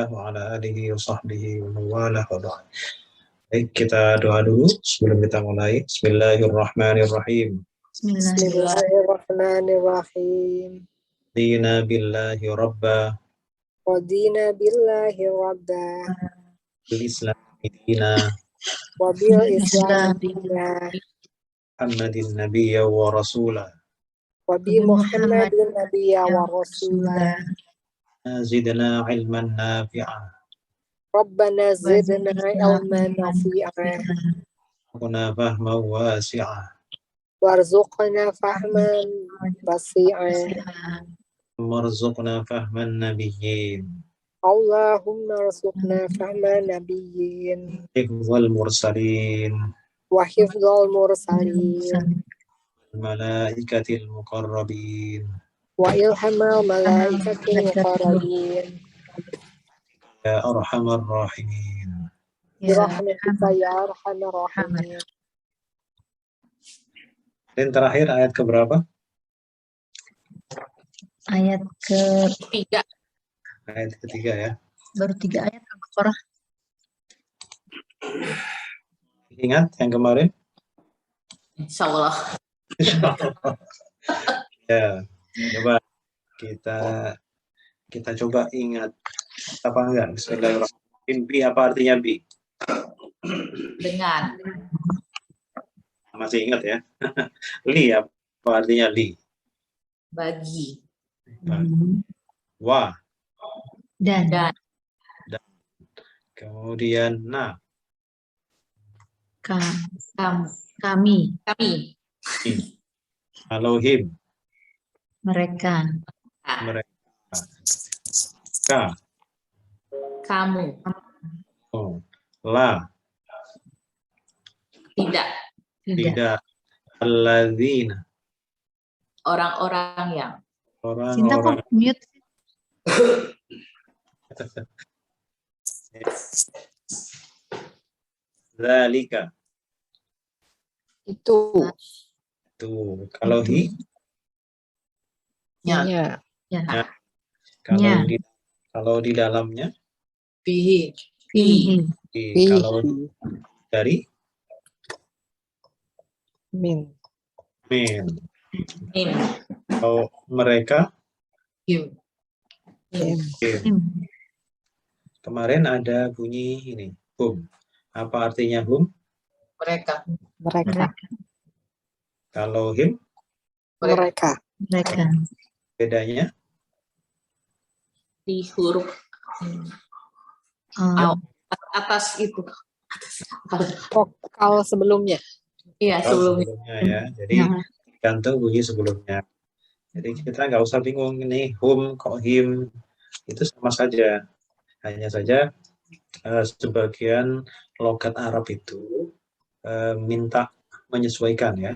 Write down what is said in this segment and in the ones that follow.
wa ala alihi wa sahbihi wa mawalah wa ba'd. Baik, kita doa dulu sebelum kita mulai. Bismillahirrahmanirrahim. Bismillahirrahmanirrahim. Dina billahi rabba. Radina billahi rabba. Bil-Islam dina. Wabil Islam dina. Muhammadin nabiyya wa rasulah. Wabi Muhammadin nabiyya wa rasulah. Zidna ilman nafi'ah. Rabbana zidna ilman nafi'ah. Kuna fahman wasi'ah. Warzuqna fahman wasi'ah. Marzuqna fahman nabiyyin. Allahumma rzuqna fahman nabiyyin. Hifzal mursalin. Wa hifzal mursalin. Malaikatil muqarrabin. Wa ilhamal malaikatil muqarrabin. Ya arhamar rahimin. Birahmatika ya arhamar rahimin. Dan terakhir ayat keberapa? Ayat ketiga. Ayat ketiga ya. Baru 3 ayat Al-Baqarah. Ingat yang kemarin? Insyaallah. Ya, coba kita coba ingat apa enggak? Bismillahirrahmanirrahim. Bi apa artinya bi? Dengan. Masih ingat ya? Li apa artinya li? Bagi. Wa. Dan. Kemudian na. Kami. Kalau him. Mereka. Ka. Kamu. Oh. La. Tidak. Alladzina. Orang-orang yang. Cinta kok mute. Zalika. Itu. Kalau hi. Ya. Kalau di dalamnya. Fihi. Kalau dari. Min. Kalau mereka. Him. Kemarin ada bunyi ini, hum. Apa artinya hum? Mereka. Kalau him? Mereka. Bedanya? Di huruf atas itu. Vokal sebelumnya. Iya, sebelumnya. Ya. Jadi gantung bunyi sebelumnya. Jadi kita nggak usah bingung ini hum kok him, itu sama saja. Hanya saja sebagian logat Arab itu minta menyesuaikan ya.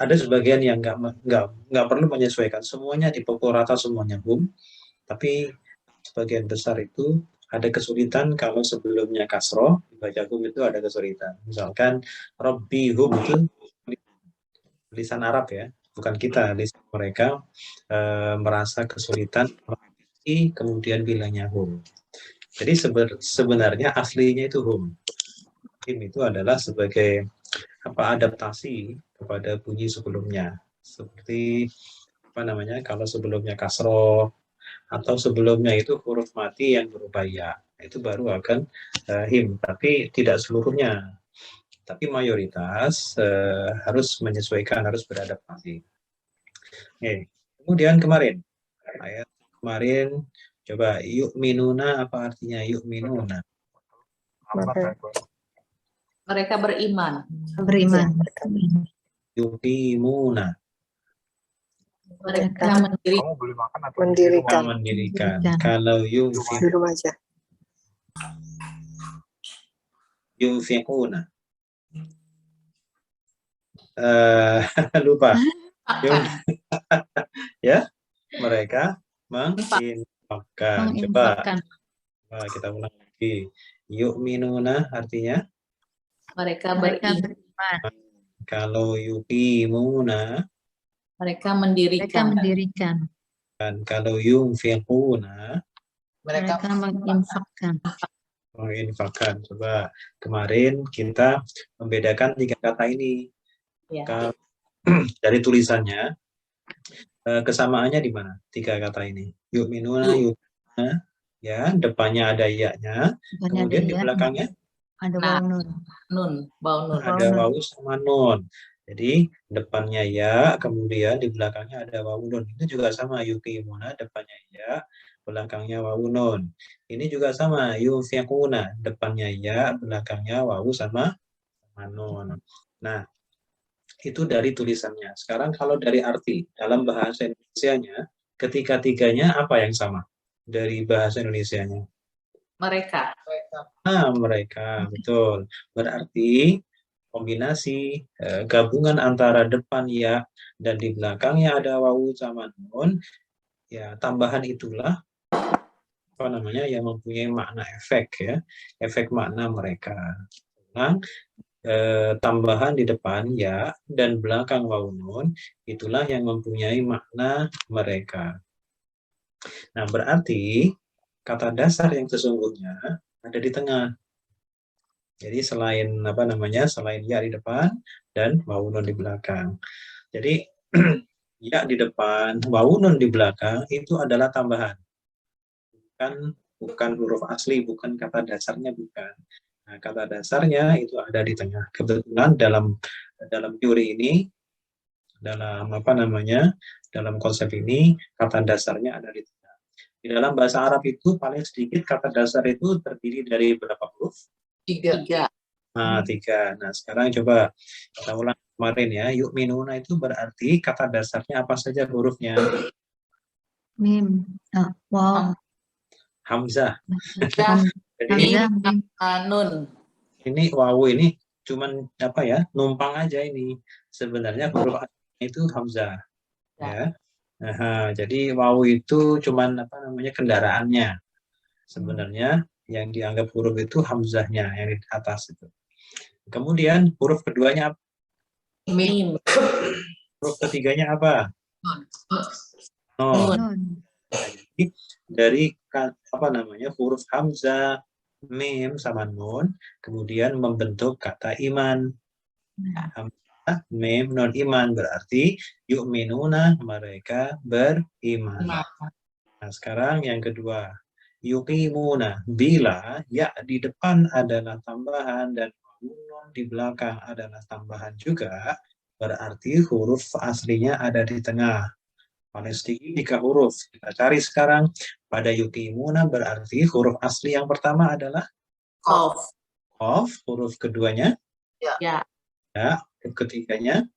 Ada sebagian yang nggak perlu menyesuaikan, semuanya dipukul rata, semuanya hum. Tapi sebagian besar itu ada kesulitan kalau sebelumnya kasroh, dibaca hum itu ada kesulitan. Misalkan Rabbi hum itu lisan Arab ya, bukan kita, lisan mereka merasa kesulitan kemudian bilangnya hum. Jadi sebenarnya aslinya itu hum. Hum itu adalah sebagai adaptasi kepada bunyi sebelumnya. Seperti kalau sebelumnya kasroh atau sebelumnya itu huruf mati yang berupa ya, itu baru akan him, tapi tidak seluruhnya. Tapi mayoritas harus menyesuaikan, harus beradaptasi. Kemudian kemarin ayat kemarin coba yu'minuna, apa artinya yu'minuna? Mereka beriman. Yuqimuna. Mereka mendirikan. Kalau yunfiquna. Lupa. Ya, mereka menginfakkan. Coba kita ulang lagi. Yu'minuna artinya mereka beriman. Kalau yuqimuna mereka mendirikan. Dan kalau yunfiquna Mereka menginfakkan. Menginfakkan. Coba kemarin kita membedakan 3 kata ini. Ya. Dari tulisannya, kesamaannya di mana 3 kata ini? Yu'minuna, yu'minuna, ya, depannya ada ya-nya, kemudian di belakangnya ada wawu nun. Nun, bau nun. ada wawu sama nun. Jadi depannya ya, kemudian di belakangnya ada wawu nun. Itu juga sama, yuqimuna, depannya ya, belakangnya wawu nun. Ini juga sama, yunfiquna, depannya ya, belakangnya wawu sama nun. Nah, itu dari tulisannya. Sekarang kalau dari arti, dalam bahasa Indonesianya, ketiga-tiganya apa yang sama dari bahasa Indonesianya? Mereka. Nah, mereka, betul. Berarti kombinasi gabungan antara depan ya dan di belakangnya ada wawu sama nun, ya tambahan itulah apa namanya yang mempunyai makna efek ya, efek makna mereka. Nah, tambahan di depan ya dan belakang wawu nun itulah yang mempunyai makna mereka. Nah, berarti kata dasar yang sesungguhnya ada di tengah. Jadi selain apa namanya, selain ya di depan dan wawu nun di belakang. Jadi ya di depan, wawu nun di belakang itu adalah tambahan. Bukan huruf asli, bukan kata dasarnya, bukan. Nah, kata dasarnya itu ada di tengah. Kebetulan dalam teori ini, dalam apa namanya, dalam konsep ini kata dasarnya ada di tengah. Di dalam bahasa Arab itu paling sedikit kata dasar itu terdiri dari berapa huruf? 3. Nah, 3. Nah, sekarang coba kita ulang kemarin ya. Yu'minuna itu berarti kata dasarnya apa saja hurufnya? Mim. Waw. Hamzah. Jadi Nun. ini wawu ini cuman apa ya? Numpang aja ini. Sebenarnya huruf aslinya itu hamzah. Ya. Nah, jadi wawu itu cuman apa namanya kendaraannya. Sebenarnya yang dianggap huruf itu hamzahnya yang di atas itu. Kemudian huruf keduanya apa? Mim. Huruf ketiganya apa? Nun. Jadi dari apa namanya huruf hamzah, mim sama nun, kemudian membentuk kata iman. Hamzah, mim, nun, iman berarti yu'minuna, mereka beriman. Nah, sekarang yang kedua, yuqimuna, bila ya di depan adalah tambahan dan nun di belakang adalah tambahan juga, berarti huruf aslinya ada di tengah. Paling sedikit 3 huruf. Kita cari sekarang. Pada yuqimuna berarti huruf asli yang pertama adalah Qaf. qaf, huruf keduanya Ya. ya, huruf ketiganya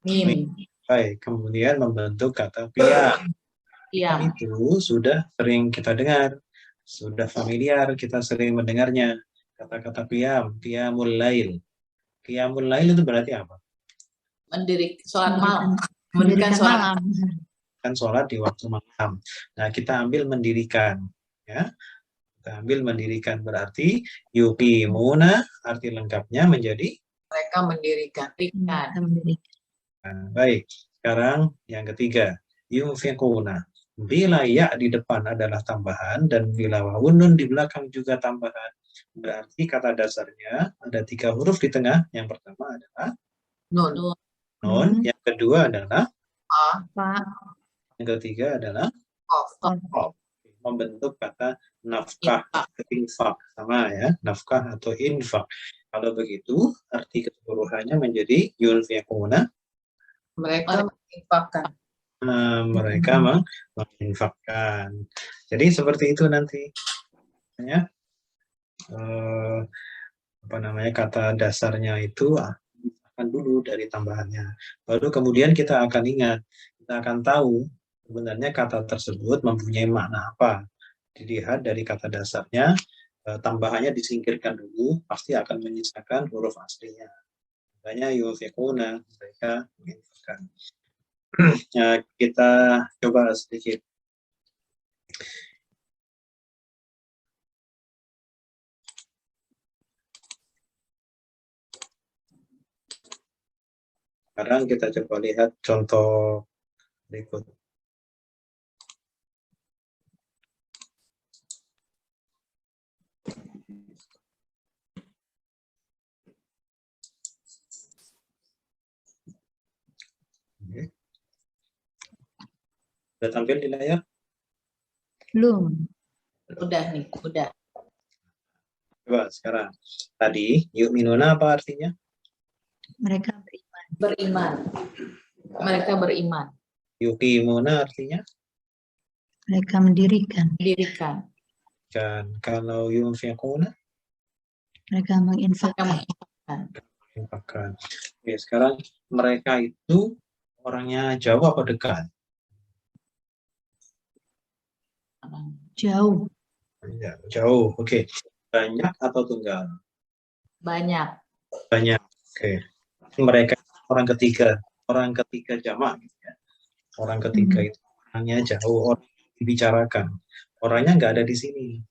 Mim. baik, kemudian membentuk kata qiyam. Qiyam. Itu sudah sering kita dengar, sudah familiar, kita sering mendengarnya. Kata-kata qiyam, qiyamul lail. Qiyamul lail itu berarti apa? Mendirikan sholat malam. Mendirikan sholat malam. Kan sholat di waktu malam. Nah, kita ambil mendirikan. Ya. Kita ambil mendirikan berarti yuqimuna, arti lengkapnya menjadi Mereka mendirikan. Nah, baik, sekarang yang ketiga, yunfiquna. Bila ya di depan adalah tambahan dan bila wawun nun di belakang juga tambahan, berarti kata dasarnya ada 3 huruf di tengah. Yang pertama adalah nun, yang kedua adalah yang ketiga adalah qaf. Membentuk kata nafkah, infak, sama ya, nafkah atau infak. Kalau begitu, arti keseluruhannya menjadi yunfiquna. Mereka menginfakkan. Mereka menginfakkan. Jadi seperti itu nanti ya. Apa namanya kata dasarnya itu akan dulu dari tambahannya. Baru kemudian kita akan ingat, kita akan tahu sebenarnya kata tersebut mempunyai makna apa. Dilihat dari kata dasarnya, tambahannya disingkirkan dulu, pasti akan menyisakan huruf aslinya. Makanya yunfiquna, mereka menginfakkan. Ya, kita coba sedikit. Sekarang kita coba lihat contoh berikut. Udah tampil di layar? Belum. Udah nih, udah. Coba sekarang. Tadi, yu'minuna apa artinya? Mereka beriman. Beriman. Mereka beriman. Yuqimuna artinya? Mereka mendirikan. Mendirikan. Dan kalau yunfiquna? Mereka Mereka menginfakkan. menginfakkan. Infakkan. Oke, sekarang mereka itu orangnya jauh apa dekat? Jauh. Ya, jauh. Oke. Banyak atau tunggal? Banyak. Banyak. Oke. Mereka orang ketiga. Orang ketiga jamak. Gitu ya. Orang ketiga itu orangnya jauh. Orang yang dibicarakan. Orangnya nggak ada di sini.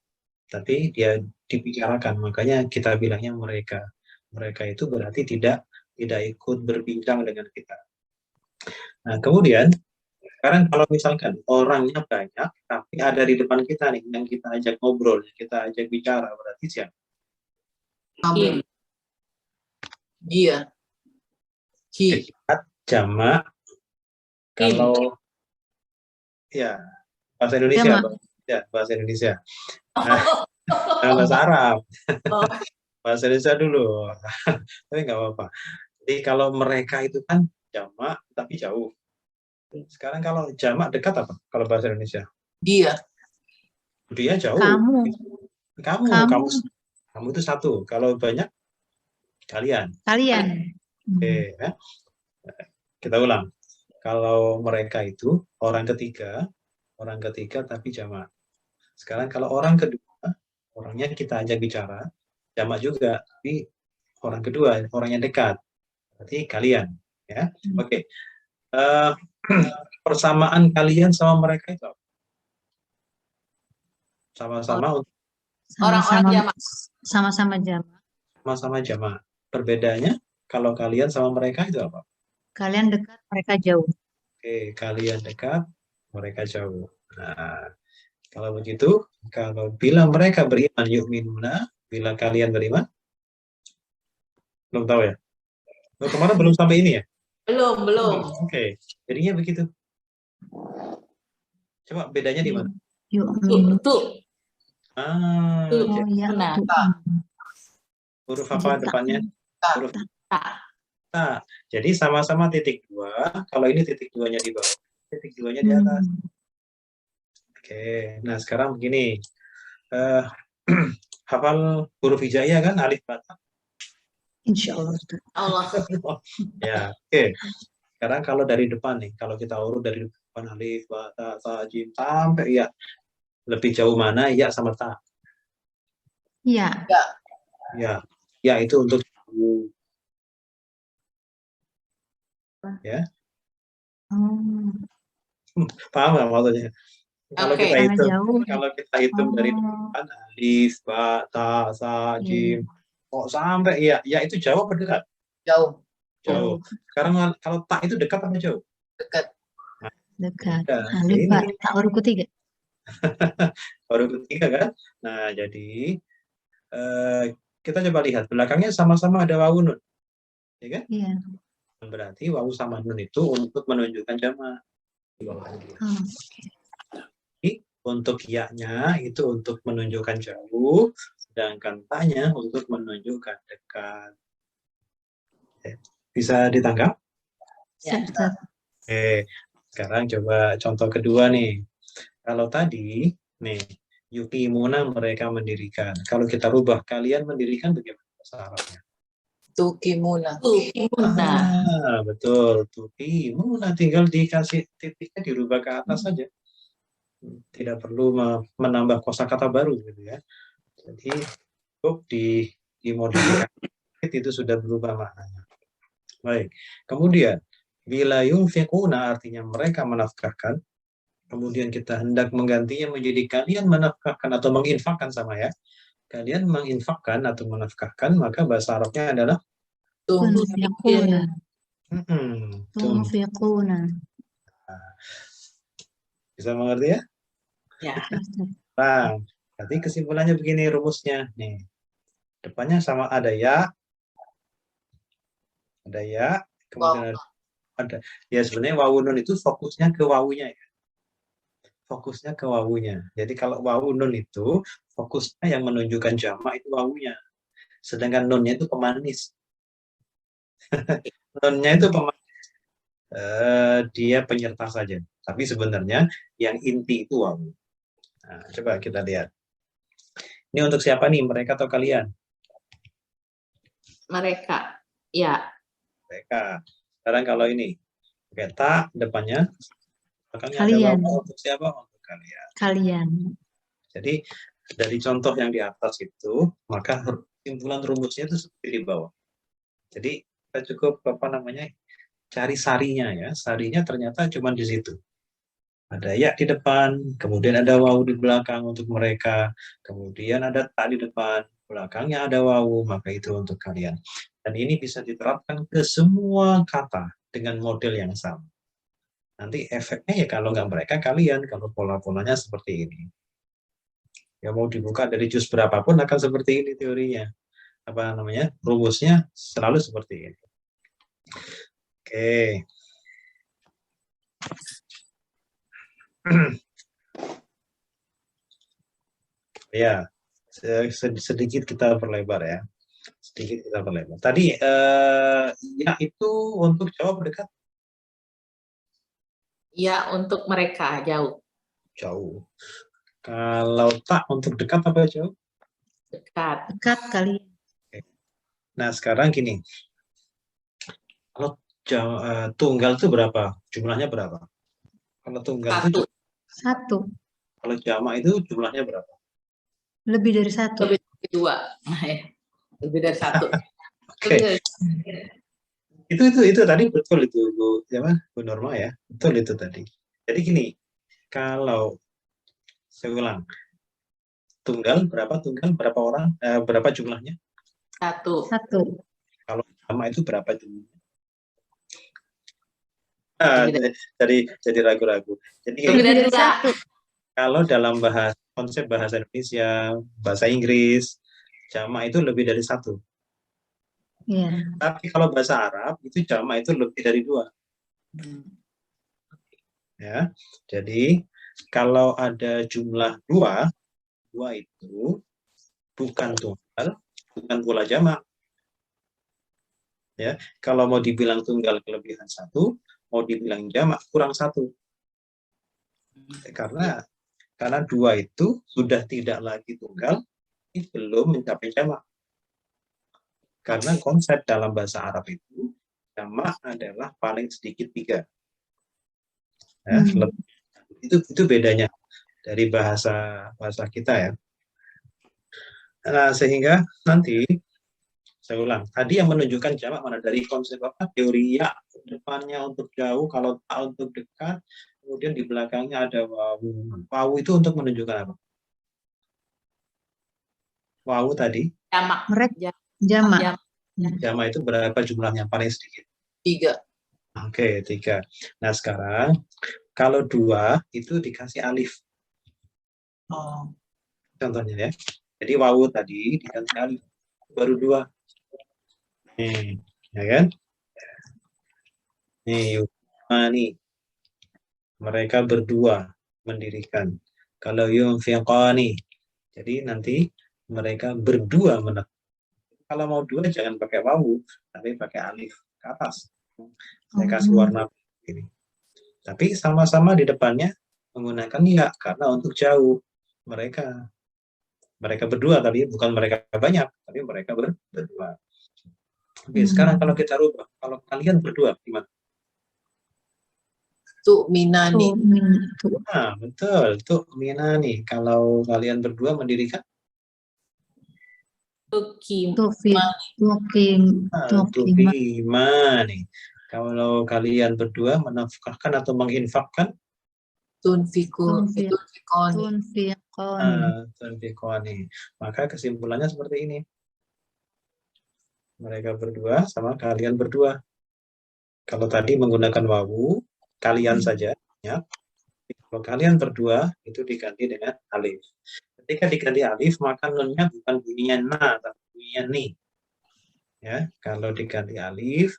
Tapi dia dibicarakan. Makanya kita bilangnya mereka. Mereka itu berarti tidak ikut berbincang dengan kita. Nah, kemudian sekarang kalau misalkan orangnya banyak, tapi ada di depan kita nih, yang kita ajak ngobrol, yang kita ajak bicara, berarti siapa? Amin. Dia. Ki. Jamak, kalau ya bahasa Indonesia, Jamak. ya bahasa Indonesia. Nah, bahasa Arab, bahasa Indonesia dulu, tapi nggak apa-apa. Jadi kalau mereka itu kan jamak, tapi jauh. Sekarang kalau jamak dekat apa? Kalau bahasa Indonesia? Dia. Dia jauh. Kamu. Kamu itu satu. Kalau banyak, kalian. Kalian. Oke, ya. Kita ulang. Kalau mereka itu orang ketiga tapi jamak. Sekarang kalau orang kedua, orangnya kita ajak bicara, jamak juga, tapi orang kedua, orang yang dekat. Berarti kalian, ya. Oke. Persamaan kalian sama mereka itu apa? Sama-sama Orang-orang jamak. Sama-sama jamak. sama-sama jamak. Perbedaannya kalau kalian sama mereka itu apa? Kalian dekat, mereka jauh. Oke, kalian dekat, mereka jauh. Nah, kalau begitu, bila mereka beriman yu'minuna, bila kalian beriman, belum tahu ya? Oh, kemarin belum sampai ini ya? Belum. Oke, jadinya begitu. Coba bedanya di mana? Yu'minu. Tuh. Oh ya. Nah, Huruf apa depannya? Huruf ta. Jadi sama-sama titik dua. Kalau ini titik duanya di bawah, titik duanya di atas. Oke, nah sekarang begini. Hafal huruf hijaiyah kan? Alif bata. Insya Allah. Allah. Ya, oke. Sekarang kalau dari depan nih, kalau kita urut dari depan alif, ba, ta, sa, jim, sampai ya. Lebih jauh mana ya sama ta? Ya. Ya. Ya itu untuk jauh. Ya. Paham nggak maksudnya? Kalau kita hitung dari depan alif, ba, ta, sa, jim, kok sampai ya itu jauh apa dekat? Jauh. Sekarang kalau tak itu dekat apa jauh? Dekat. Dekat. Ini Tak huruf ketiga. huruf ketiga kan? Nah, jadi kita coba lihat belakangnya sama-sama ada wawu nun, ya kan? Iya. Berarti wawu sama nun itu untuk menunjukkan jamak. Jadi, untuk ya-nya itu untuk menunjukkan jauh, sedangkan ta-nya untuk menunjukkan dekat. Bisa ditangkap? Ya. Oke, sekarang coba contoh kedua nih. Kalau tadi, nih, yuqimuna mereka mendirikan. Kalau kita rubah, kalian mendirikan bagaimana bahasa Arabnya? Tukimuna. Betul. Tukimuna, tinggal dikasih titiknya dirubah ke atas saja. Tidak perlu menambah kosakata baru, gitu ya. Jadi, cukup dimodifikasi, itu sudah berubah maknanya. Baik. Kemudian, bila yunfiquna artinya mereka menafkahkan, kemudian kita hendak menggantinya menjadi kalian menafkahkan atau menginfakkan sama ya. Kalian menginfakkan atau menafkahkan, maka bahasa Arabnya adalah Tunfiquna. Tunfiquna. Bisa mengerti ya? Ya. Nah, berarti kesimpulannya begini rumusnya nih. Depannya sama ada ya, kemudian ada ya sebenarnya wawu nun itu fokusnya ke wawunya ya. fokusnya ke wawunya. Jadi kalau wawu nun itu fokusnya yang menunjukkan jamak itu wawunya. Sedangkan nunnya itu pemanis. Nunnya itu pemanis. Dia penyerta saja. Tapi sebenarnya yang inti itu wawu. Nah, coba kita lihat. Ini untuk siapa nih? Mereka atau kalian? Mereka. Ya. Mereka. Sekarang kalau ini. Oke, tak depannya. Belakangnya ada Kalian. wawu untuk siapa? Untuk kalian. Kalian. Jadi dari contoh yang di atas itu, maka kesimpulan rumusnya itu seperti di bawah. Jadi kita cukup cari sarinya ya. Sarinya ternyata cuma di situ. Ada ya di depan, kemudian ada wawu di belakang untuk mereka, kemudian ada tak di depan, belakangnya ada wawu, maka itu untuk kalian. Dan ini bisa diterapkan ke semua kata dengan model yang sama. Nanti efeknya ya kalau nggak mereka, kalian, kalau pola-polanya seperti ini. Ya mau dibuka dari juz berapapun akan seperti ini teorinya. Rumusnya selalu seperti ini. Oke. Ya, sedikit kita perlebar ya. Sedikit kita perlebar. Tadi ya itu untuk jawab dekat. Ya, untuk mereka jauh. Jauh. Kalau tak untuk dekat apa jauh? Dekat. Dekat kalian. Nah, sekarang gini. Kalau tunggal itu berapa? Jumlahnya berapa? Kalau tunggal itu Satu. kalau jamak itu jumlahnya berapa? Lebih dari satu. Lebih dari dua. Lebih dari satu. Oke. Itu tadi betul itu Bu Norma ya. Betul itu tadi. Jadi gini, kalau saya ulang. Tunggal berapa orang? Berapa jumlahnya? Satu. Kalau jamak itu berapa jumlahnya? Jadi ragu-ragu. Jadi Lebih dari satu. kalau dalam konsep bahasa Indonesia, bahasa Inggris, jamak itu lebih dari satu. Ya. Tapi kalau bahasa Arab itu jamak itu lebih dari dua. Ya, jadi kalau ada jumlah dua itu bukan tunggal, bukan pula jamak. Ya, kalau mau dibilang tunggal kelebihan satu, mau dibilang jamak kurang satu. Karena dua itu sudah tidak lagi tunggal, belum mencapai jamak. Karena konsep dalam bahasa Arab itu jamak adalah paling sedikit 3. Ya, itu bedanya dari bahasa kita ya. Nah, sehingga nanti saya ulang, tadi yang menunjukkan jamak mana dari konsep apa? Teori ya depannya untuk jauh, kalau tak untuk dekat, kemudian di belakangnya ada wawu. Wawu itu untuk menunjukkan apa? Wawu tadi? Jamak. Jamak. Jamak itu berapa jumlahnya paling sedikit? 3. Oke, 3. Nah, sekarang kalau 2 itu dikasih alif. Contohnya ya. Jadi wawu tadi dikasih alif. Baru 2. Nih, ya kan? Nih, mereka berdua mendirikan. Kalau yunfiqani, jadi nanti mereka berdua menekan. Kalau mau 2 jangan pakai wawu, tapi pakai alif ke atas. Saya kasih warna ini. Tapi sama-sama di depannya menggunakan ya, karena untuk jauh. Mereka berdua tadi, bukan mereka banyak, tapi mereka berdua. Oke, sekarang kalau kita rubah, kalau kalian berdua gimana? Tu'minani. Nah, betul, tu'minani. Kalau kalian berdua mendirikan? Tuqimani. Kalau kalian berdua menafkahkan atau menginfakkan? Tunfiqoni. Maka kesimpulannya seperti ini. Mereka berdua sama kalian berdua. Kalau tadi menggunakan wawu, kalian saja. Ya. Kalau kalian berdua, itu diganti dengan alif. Ketika diganti alif, maka nunnya bukan bunyinya na, tapi bunyinya ni. Ya, kalau diganti alif,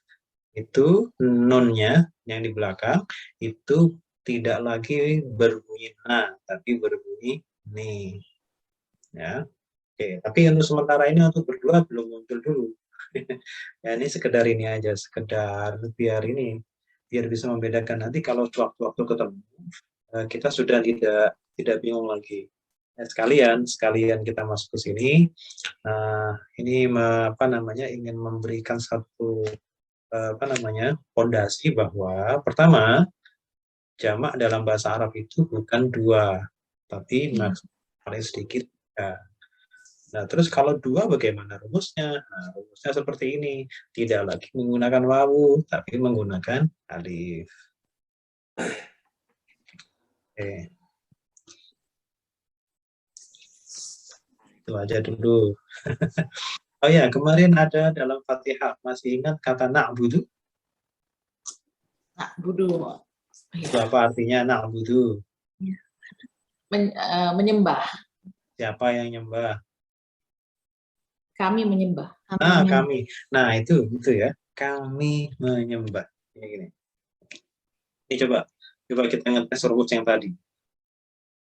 itu nunnya yang di belakang, itu tidak lagi berbunyi na, tapi berbunyi ni. Ya. Oke, tapi untuk sementara ini untuk berdua belum muncul dulu. Ya, ini sekedar ini aja, sekedar biar bisa membedakan nanti kalau waktu-waktu ketemu kita sudah tidak bingung lagi. Ya, sekalian kita masuk ke sini. Ini ingin memberikan satu pondasi bahwa pertama jamak dalam bahasa Arab itu bukan dua, tapi paling sedikit ya. Nah, terus kalau dua bagaimana rumusnya? Nah, rumusnya seperti ini. Tidak lagi menggunakan wawu, tapi menggunakan alif. Oke. Itu aja dulu. Oh ya, kemarin ada dalam Fatihah. Masih ingat kata na'budu? Na'budu. Itu apa artinya na'budu? Menyembah. Siapa yang nyembah? Kami menyembah. Kami. Nah, itu ya. Kami menyembah. Ini. Ini coba kita ngetes rumus yang tadi.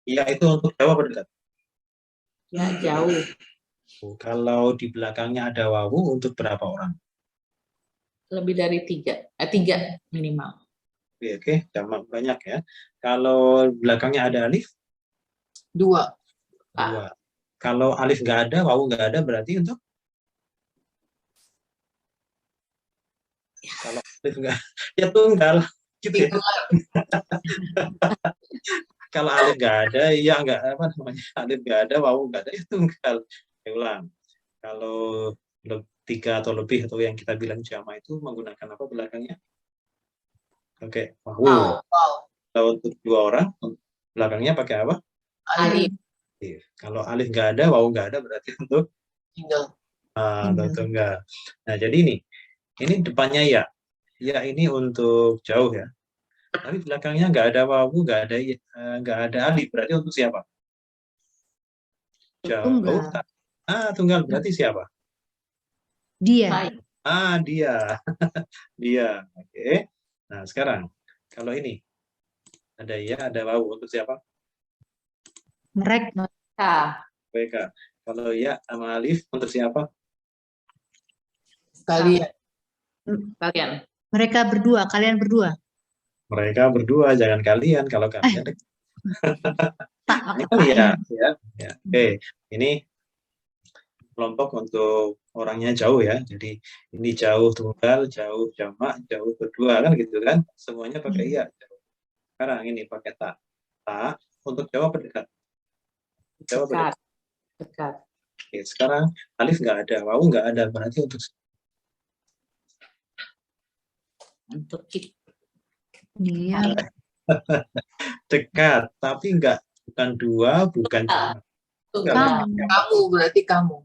Ya, itu untuk jauh apa dekat? Ya, jauh. Kalau di belakangnya ada wawu, untuk berapa orang? Lebih dari 3 minimal. Oke, jamak banyak ya. Kalau belakangnya ada alif? 2. Kalau alif nggak ada, wawu nggak ada, berarti untuk? Kalau alif nggak, ya tunggal. Gitu ya. Kalau alif nggak ada, ya nggak alif nggak ada, wawu nggak ada, ya tunggal. Ya, ulang. Kalau 3 atau lebih atau yang kita bilang jamak itu menggunakan apa belakangnya? Oke, wawu. Kalau untuk 2 orang, belakangnya pakai apa? Alif. Kalau alif nggak ada, wawu nggak ada, berarti untuk tunggal. Nah, jadi ini depannya ya. Ya, ini untuk jauh ya. Tapi belakangnya nggak ada wawu, nggak ada alif, berarti untuk siapa? Jauh. Tunggal berarti siapa? Dia. Dia. Dia. Oke. Nah, sekarang kalau ini ada ya, ada wawu, untuk siapa? Mereka. Kalau ya sama alif, untuk siapa? Kalian. Mereka berdua, kalian berdua. Mereka berdua, jangan kalian. Kalau kalian ini kalian ya. Oke, ini kelompok untuk orangnya jauh ya. Jadi ini jauh tunggal, jauh jamak, jauh berdua kan gitu kan. Semuanya pakai ya. Sekarang ini pakai ta. Ta untuk jawab dekat. Jawab dekat. Oke, sekarang alif nggak ada, wawu nggak ada, berarti untuk dia dekat, tapi bukan dua, bukan jamak. Kamu berarti kamu.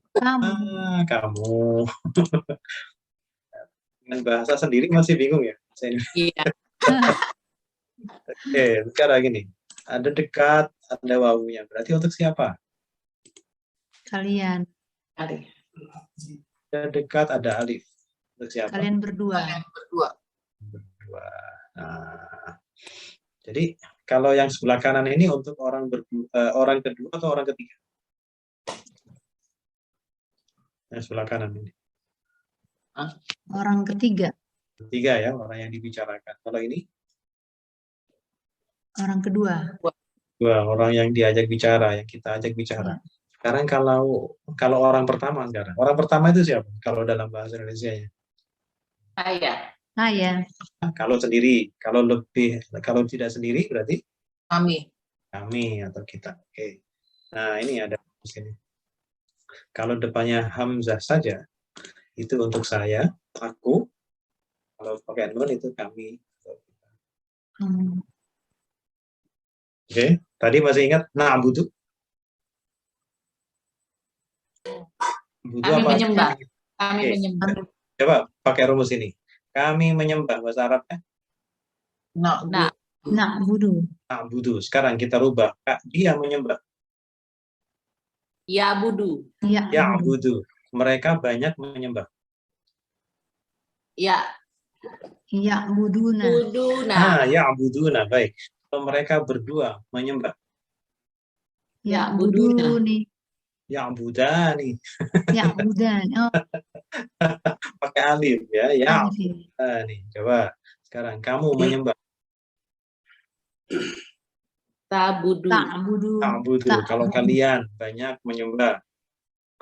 Kamu. Dengan bahasa sendiri masih bingung ya? Iya. Oke, sekarang gini. Ada dekat, ada wawunya. Berarti untuk siapa? Kalian. Ada dekat, ada alif. Untuk siapa? Kalian berdua. Berdua. Nah, jadi kalau yang sebelah kanan ini untuk orang kedua atau orang ketiga? Yang sebelah kanan ini. Orang ketiga. Ketiga ya, orang yang dibicarakan. Kalau ini? Orang kedua. Orang yang diajak bicara, yang kita ajak bicara. Ya. Sekarang kalau orang pertama sekarang. Orang pertama itu siapa? Kalau dalam bahasa Indonesia-nya? Saya. Kalau sendiri, kalau tidak sendiri berarti? Kami atau kita. Oke. Nah, ini ada di sini. Kalau depannya hamzah saja, itu untuk saya, aku. Kalau pakai nun itu kami. Oke, tadi masih ingat na'budu? Kami menyembah. Kami menyembah. Coba pakai rumus ini. Kami menyembah, bahasa Arabnya? Na'budu. Sekarang kita rubah. Dia menyembah. Ya'budu. Ya'budu. Mereka banyak menyembah. Ya'buduna. Ya'buduna, baik. kalau mereka berdua menyembah? Ya buduna. buduni. Ya budani, Ya budan. Oh, pakai alif ya. Ya alif ya. budani. Coba sekarang kamu menyembah. Tabudu. Ta'budu. Ta'budu. Kalau kalian banyak menyembah.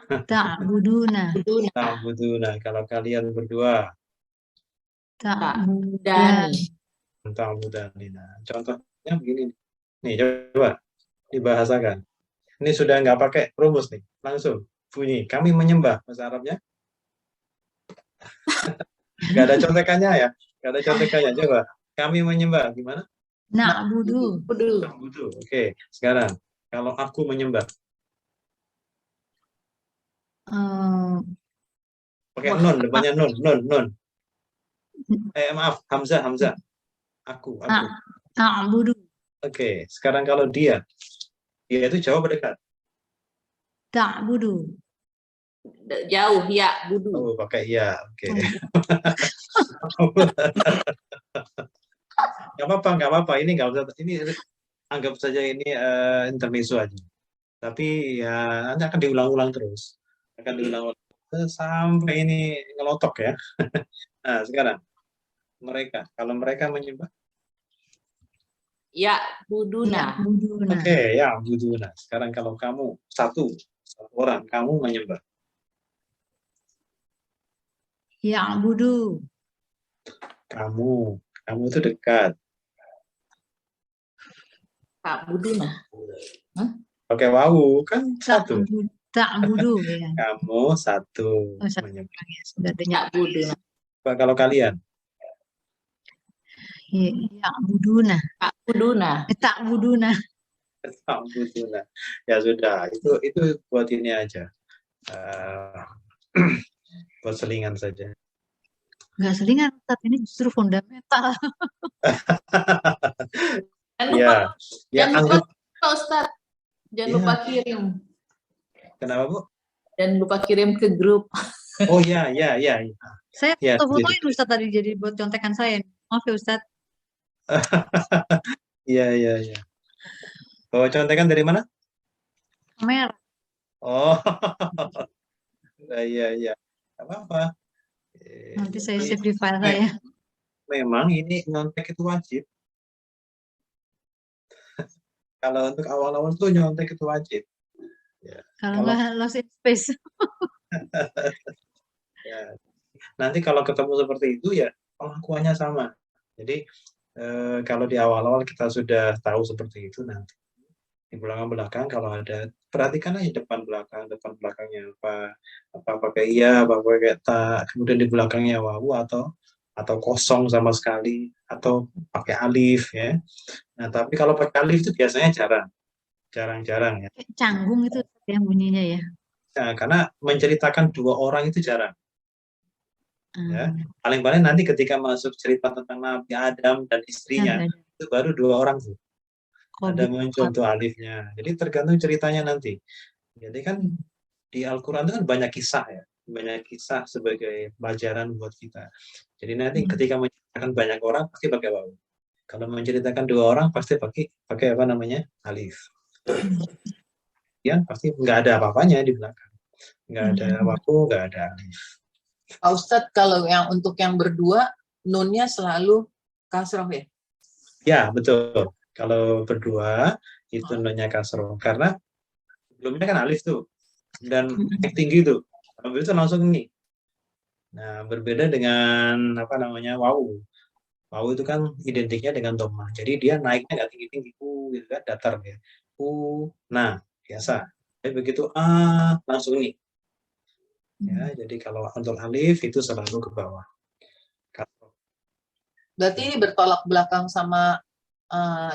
Ta'buduna. Buduna. Ta'buduna. Kalau kalian berdua. Ta'budan. Ta'budani. Nah, contohnya begini. Nih, coba dibahasakan. Ini sudah nggak pakai rumus nih. Langsung bunyi. Kami menyembah. Bahasa Arabnya. Nggak ada contekannya ya. Nggak ada contekannya. Coba. Kami menyembah. Gimana? Na'budu. Budu. Ta'budu. Oke. Sekarang. Kalau aku menyembah. Pakai nun. Depannya nun. Nun. Maaf. Hamzah. Aku. Na'budu. Oke. Sekarang kalau dia. Dia itu jauh berdekat. Ta'budu. Jauh, ya, budu. Oh, pakai ya. Oke. Nggak apa-apa. Ini nggak usah. Ini anggap saja ini intermezzo aja. Tapi ya nanti akan diulang-ulang terus. Sampai ini ngelotok ya. Nah, sekarang mereka. Kalau mereka menyembah. Ya, buduna. Buduna. Oke, ya buduna. Sekarang kalau kamu satu orang, kamu menyembah. Ya'budu. Kamu itu dekat. Tabuduna. Pakai wawu kan satu. Ta'budu ya. Kamu satu Oh, satu. menyembah. Ya, sudah ada Ya, buduna. Kalau kalian? Ya'buduna. Buduna. Ta'buduna. Ta'buduna. Ya sudah, itu buat ini aja. Buat selingan saja. Nggak selingan, Ustaz. Ini justru fundamental. Ya, Jangan anggap. lupa, Ustaz. Jangan Ya. lupa kirim. Kenapa, Bu? Jangan lupa kirim ke grup. Oh ya. Saya Ya, foto-fotoin Ustaz tadi jadi buat contekan saya. Maaf ya Ustaz. Iya. Bawa contekan dari mana? Kamera. Oh, iya. Nggak apa-apa. Nanti saya save di file saya. Memang ini nyontek itu wajib. Kalau untuk awal-awal tuh nyontek itu wajib. Ya. Kalau nggak lost in space. Ya. Nanti kalau ketemu seperti itu ya pengakuannya sama. Jadi kalau di awal-awal kita sudah tahu seperti itu, nanti di belakang kalau ada, perhatikan aja depan belakangnya apa pakai iya, apa pakai tak, kemudian di belakangnya wawu atau kosong sama sekali, atau pakai alif ya. Nah, tapi kalau pakai alif itu biasanya jarang ya. Canggung itu yang bunyinya ya. Nah, karena menceritakan dua orang itu jarang. Ya, paling-paling nanti ketika masuk cerita tentang Nabi Adam dan istrinya, itu baru dua orang tuh. Ada muncul tuh alifnya. Jadi tergantung ceritanya nanti. Jadi kan di Al-Quran itu kan banyak kisah ya. Banyak kisah sebagai pelajaran buat kita. Jadi nanti ketika menceritakan banyak orang pasti pakai wawu. Kalau menceritakan dua orang pasti pakai apa namanya? Alif. Ya, pasti nggak ada apa-apanya di belakang. Nggak ada wawu, nggak ada alif. Pak Ustadz, kalau untuk yang berdua, nunnya selalu kasroh ya? Ya, betul. Kalau berdua, itu nunnya kasroh. Karena sebelumnya kan alif tuh. Dan naik tinggi tuh. Kalau itu langsung ini. Nah, berbeda dengan apa namanya wawu. Wawu itu kan identiknya dengan dhamma. Jadi dia naiknya nggak tinggi-tinggi. Gitu kan, datar ya. Nah, biasa. Tapi begitu langsung ini. Ya, jadi kalau untuk alif itu selalu ke bawah. Berarti ini bertolak belakang sama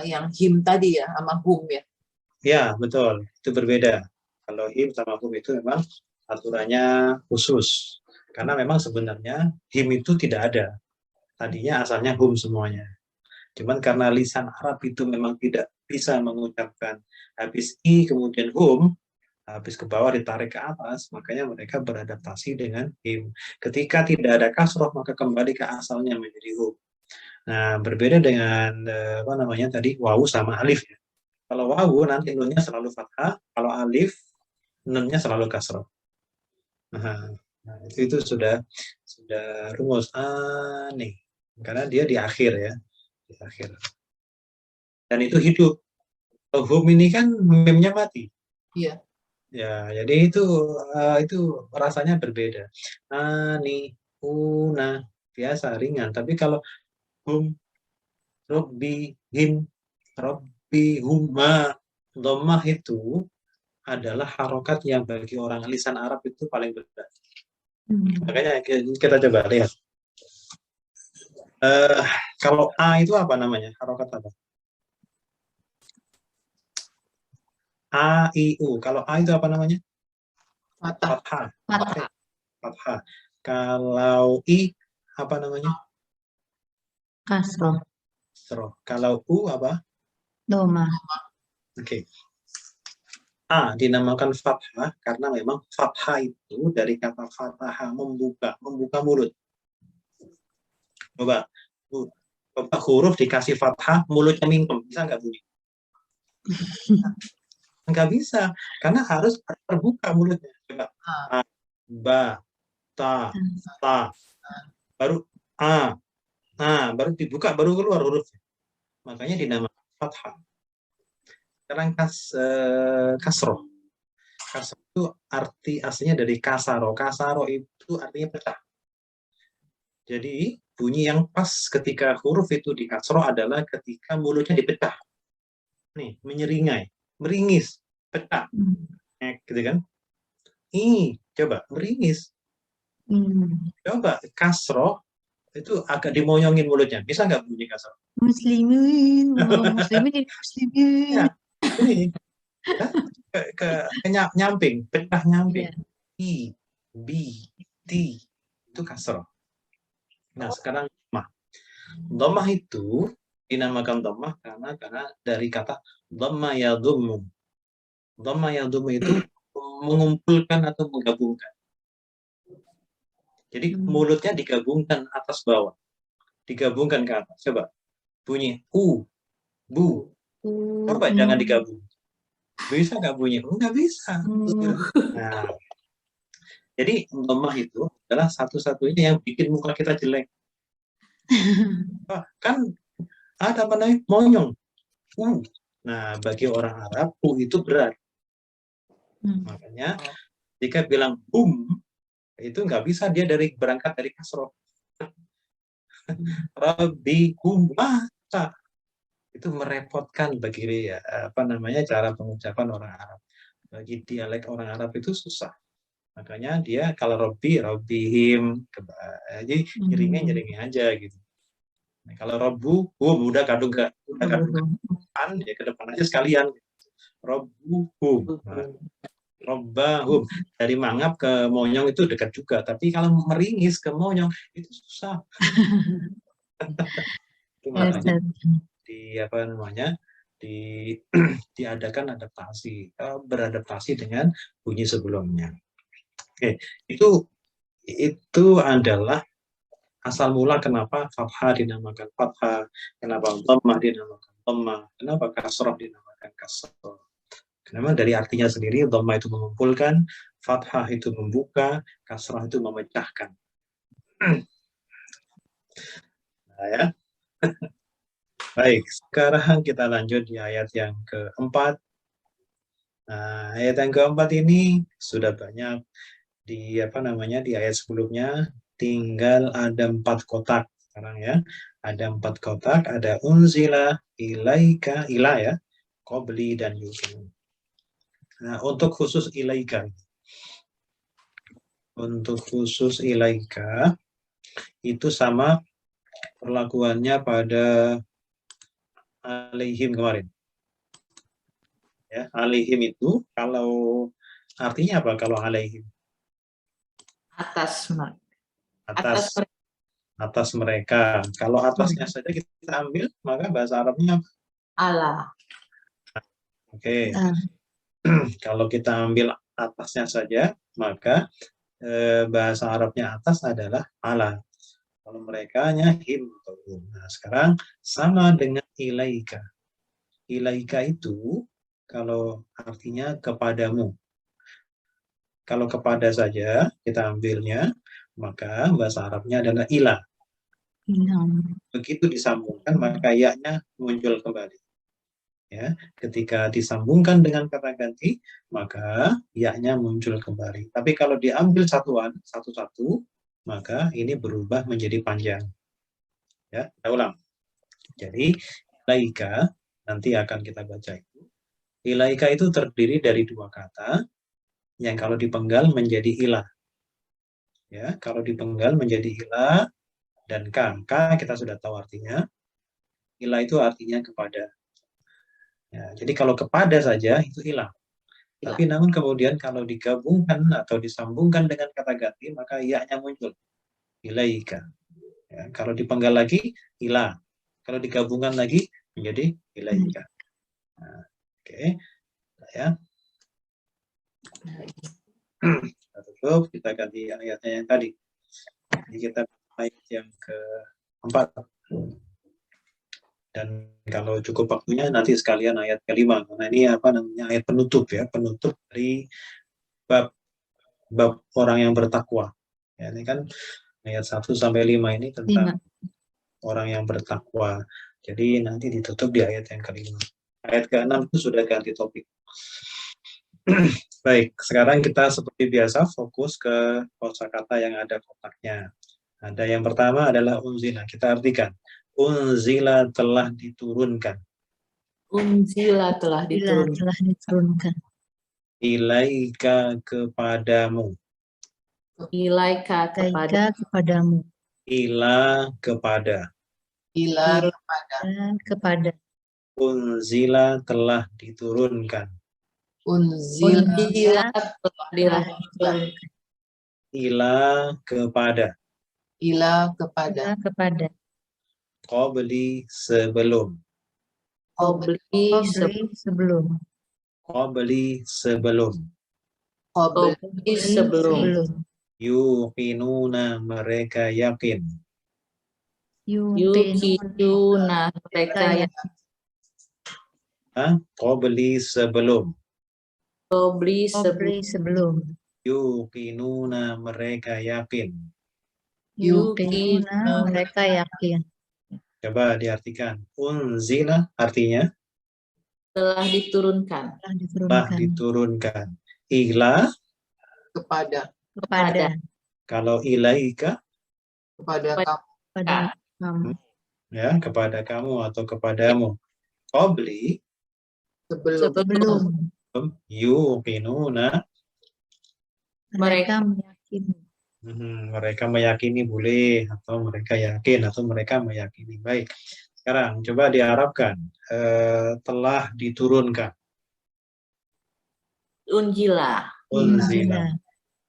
yang him tadi ya, sama hum ya? Ya, betul. Itu berbeda. Kalau him sama hum itu memang aturannya khusus. Karena memang sebenarnya him itu tidak ada. Tadinya asalnya hum semuanya. Cuman karena lisan Arab itu memang tidak bisa mengucapkan habis i kemudian hum, habis ke bawah ditarik ke atas, makanya mereka beradaptasi dengan him. Ketika tidak ada kasroh, maka kembali ke asalnya menjadi hum. Nah, berbeda dengan apa namanya tadi wawu sama alif ya. Kalau wawu nanti nunnya selalu fathah, kalau alif nunnya selalu kasroh. Nah, itu sudah rumus nih, karena dia di akhir ya, di akhir. Dan itu hidup. Hum ini kan memnya mati. Iya. Ya, jadi itu rasanya berbeda. Ani, una, biasa ringan. Tapi kalau hum, robbi, him, robbi, huma, dhammah itu adalah harokat yang bagi orang lisan Arab itu paling berat. Makanya kita coba lihat. Kalau A itu apa namanya? Harokat apa? A, I, U. Kalau A itu apa namanya? Fathah. Fathah. Fathah. Fathah. Kalau I apa namanya? Kasroh. Kasroh. Kalau U apa? Doma. Oke. A dinamakan fathah karena memang fathah itu dari kata fathah membuka mulut. Coba huruf dikasih fathah, mulutnya mingkem, bisa nggak bunyi? Nggak bisa, karena harus terbuka mulutnya. Coba A, ba, ta, baru A, baru dibuka, baru keluar hurufnya. Makanya dinamakan fathah. Sekarang kasroh. Kasroh itu arti aslinya dari kasaro. Kasaro itu artinya pecah. Jadi bunyi yang pas ketika huruf itu di kasroh adalah ketika mulutnya dipecah. Nih, menyeringai, meringis, pecah. Gitu kan? Coba meringis. Coba kasroh itu agak dimonyongin mulutnya. Bisa nggak bunyi kasroh? Muslimin, muslimin, muslimin. Ya, ini nyamping, pecah nyamping. I, bi, ti, itu kasroh. Nah, sekarang dhammah. Dhammah itu dinamakan dhammah karena dari kata dhamma yadhummu. Dhamma yadhummu itu mengumpulkan atau menggabungkan. Jadi mulutnya digabungkan atas bawah. Digabungkan ke atas. Coba bunyi u, bu. Coba jangan digabung. Bisa nggak bunyi? Nggak bisa. Nah, jadi dhammah itu adalah satu-satunya yang bikin muka kita jelek. Kan ada apa namanya? Monyong. Nah, bagi orang Arab, itu berat. Makanya, jika bilang itu nggak bisa dia berangkat dari kasroh. Rabbi mata. Itu merepotkan bagi apa namanya cara pengucapan orang Arab. Bagi dialek orang Arab itu susah. Makanya dia kalau Robbihim, jadi nyiringnya aja gitu. Nah, kalau Robbu, udah kadung kan ya ke depan aja sekalian. Robbuhum. Nah, Robbahum. Dari mangap ke monyong itu dekat juga, tapi kalau meringis ke monyong itu susah. Makanya apa namanya? Diadakan adaptasi, beradaptasi dengan bunyi sebelumnya. Oke, itu adalah asal mula kenapa fathah dinamakan fathah, kenapa dhammah dinamakan dhammah, kenapa kasroh dinamakan kasroh. Karena dari artinya sendiri, dhammah itu mengumpulkan, fathah itu membuka, kasroh itu memecahkan. Nah, ya. Baik, sekarang kita lanjut di ayat yang keempat. Nah, ayat yang keempat ini sudah banyak di ayat sebelumnya, tinggal ada 4 kotak sekarang ya. Ada 4 kotak, ada unzila, ilaika, ila ya, qabli dan yukin. Nah, untuk khusus ilaika itu sama perlakuannya pada alaihim kemarin. Ya, alaihim itu kalau artinya apa kalau alaihim? Atas mereka. Kalau atasnya saja kita ambil, maka bahasa Arabnya Allah. Oke. Kalau kita ambil atasnya saja, maka bahasa Arabnya atas adalah ala. Kalau merekanya him atau hum. Nah, sekarang sama dengan ilaika. Ilaika itu kalau artinya kepadamu. Kalau kepada saja kita ambilnya, maka bahasa Arabnya adalah ila. Begitu disambungkan, maka ya-nya muncul kembali. Ya, ketika disambungkan dengan kata ganti, maka ya-nya muncul kembali. Tapi kalau diambil satuan, satu-satu, maka ini berubah menjadi panjang. Ya, kita ulang. Jadi, ilaika, nanti akan kita baca itu. Ilaika itu terdiri dari dua kata, yang kalau dipenggal menjadi ilah. Ya, kalau dipenggal menjadi ilah, dan ka kita sudah tahu artinya. Ilah itu artinya kepada. Ya, jadi kalau kepada saja itu ilah. Tapi namun kemudian kalau digabungkan atau disambungkan dengan kata ganti, maka iya-nya muncul. Ilaika. Ya, kalau dipenggal lagi, ilah. Kalau digabungkan lagi, menjadi ilaika. Nah, oke. Ya. Kita tutup, kita ganti ayatnya yang tadi. Jadi kita ayat yang keempat. Dan kalau cukup waktunya nanti sekalian ayat kelima, karena ini apa namanya ayat penutup ya, penutup dari bab orang yang bertakwa. Ya, ini kan ayat 1 sampai 5 ini tentang orang yang bertakwa. Jadi nanti ditutup di ayat yang kelima. Ayat ke-6 itu sudah ganti topik. Baik, sekarang kita seperti biasa fokus ke kosakata yang ada kotaknya. Ada yang pertama adalah unzila. Kita artikan. Unzila telah diturunkan. Unzila telah diturunkan. Ilaika kepadamu. Ilaika kepadamu. Ila kepada. Ila kepada. Unzila telah diturunkan. Unzila telah diturunkan. Ila kepada. Ila kepada. Qabli sebelum. Qabli sebelum. Qabli sebelum. Qabli sebelum. Yuqinuna mereka yakin. Yuqinuna mereka yakin. Qabli sebelum. Qabli sebelum. Yuqinuna mereka yakin. Yuqinuna mereka yakin. Coba diartikan. Unzila artinya telah diturunkan. telah diturunkan. Ila kepada. Kalau ilaika Kepada kamu. ya, kepada kamu atau kepadamu. Qabli sebelum. yuqinuna Mereka meyakini. Mereka meyakini boleh, atau mereka yakin, atau mereka meyakini. Baik, sekarang coba diarabkan. Telah diturunkan. Unzila.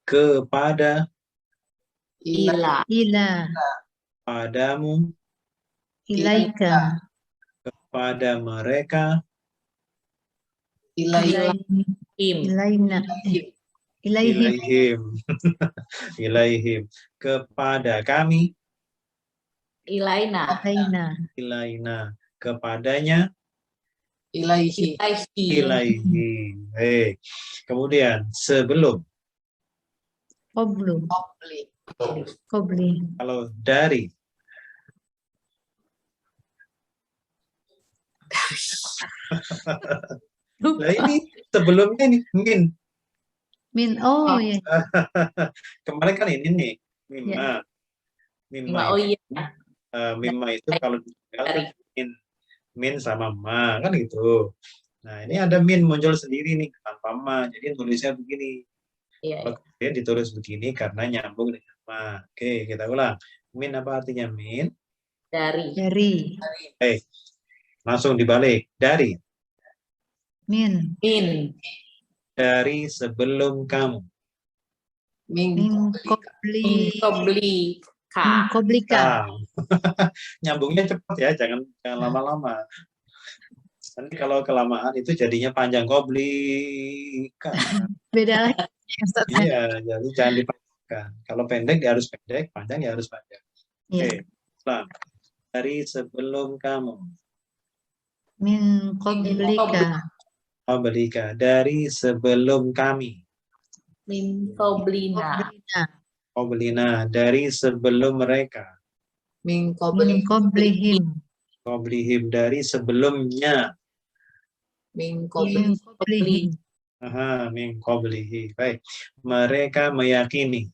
Kepada. Ila. Padamu. Ilaika. Kepada mereka. Ilaihim. Ilaihim. Kepada kami. Ilaina. Kepadanya. Ilaihi. Baik. Kemudian sebelum. Qabli. Kalau dari. Nah ini sebelumnya nih min. Oh ya. Kemarin kan ini nih mimma. Oh iya. Mimma itu kalau ditinggal min sama ma kan gitu. Nah ini ada min muncul sendiri nih tanpa ma. Jadi tulisnya begini. Iya. Kemudian ditulis begini karena nyambung dengan ma. Oke, kita ulang. Min apa artinya min? Dari. Langsung dibalik. Dari. Min. Dari sebelum kamu. Min qablika. Nyambungnya cepat ya, jangan lama-lama. Nanti kalau kelamaan itu jadinya panjang qablika. Beda lagi. Iya, jadi jangan dipanjangkan. Kalau pendek ya harus pendek, panjang ya harus panjang. Ya. Oke, Islam. Dari sebelum kamu. Min qablika. Qablika. Dari sebelum kami. Min qablina. Qablina. Dari sebelum mereka. Min Min qablihim. Qablihim. Dari sebelumnya. Min Min qablihim. Aha, min qablihi. Baik. Mereka meyakini.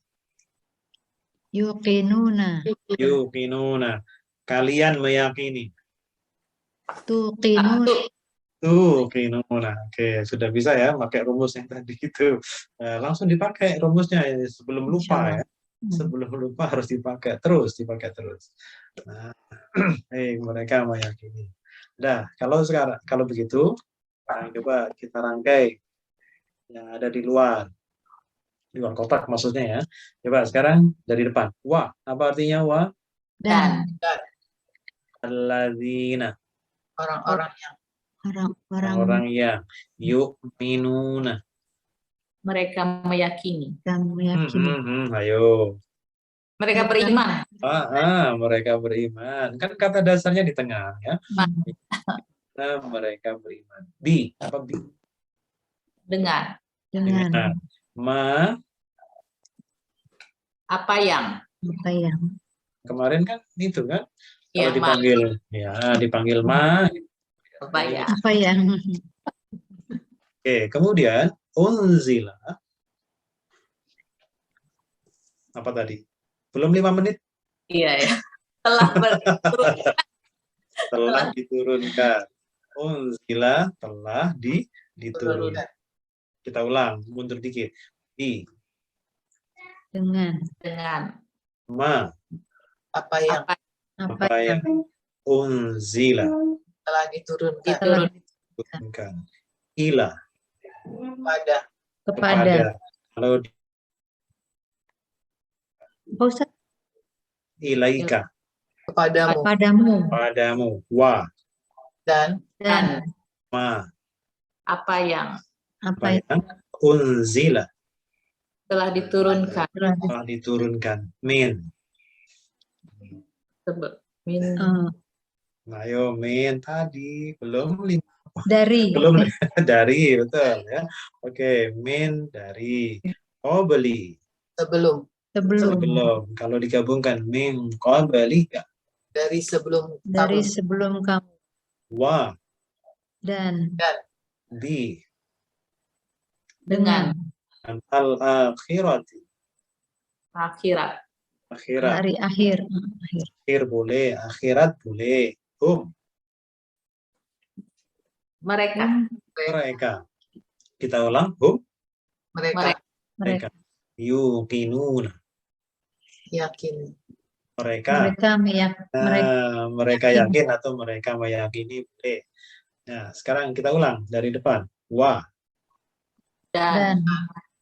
Yuqinuna. Yuqinuna. Kalian meyakini. Tuqinuna. Tuqinuna. Oke, sudah bisa ya pakai rumus yang tadi itu. Langsung dipakai rumusnya sebelum lupa ya. Sebelum lupa harus dipakai terus, Nah, mereka meyakini. Nah, kalau begitu, coba kita rangkai yang ada di luar kotak maksudnya ya. Coba sekarang dari depan. Wa, apa artinya wa? Dan Alladzina. orang-orang yang Orang yang yu'minuna. Mereka meyakini. meyakini. Ayo. Mereka beriman. Mereka beriman. Kan kata dasarnya di tengah ya. Nah, mereka beriman. Bi, apa bi? Dengan. Ma, Apa yang? kemarin kan itu kan. Kalau Ya, dipanggil ma. Apa ya? Apa yang? Oke, kemudian unzila. Apa tadi? Belum 5 menit? Iya ya. Telah diturunkan. Unzila telah diturunkan. Kita ulang, mundur dikit. Dengan Ma, apa yang apa yang unzila telah diturunkan ila kepada. Kalau Ustaz, ilaika kepadamu wa dan ma, apa yang unzila telah diturunkan min. Ayo min tadi belum dari betul ya. Oke, min dari qabli sebelum kalau digabungkan min qabli ya. dari sebelum kamu Wa dan bi dengan al akhirati akhirat. hari akhir boleh, akhirat boleh. Mereka. Kita ulang. Mereka. Yuqinuna. yakin. Mereka yakin atau mereka meyakini boleh. Nah, sekarang kita ulang dari depan. Wa Dan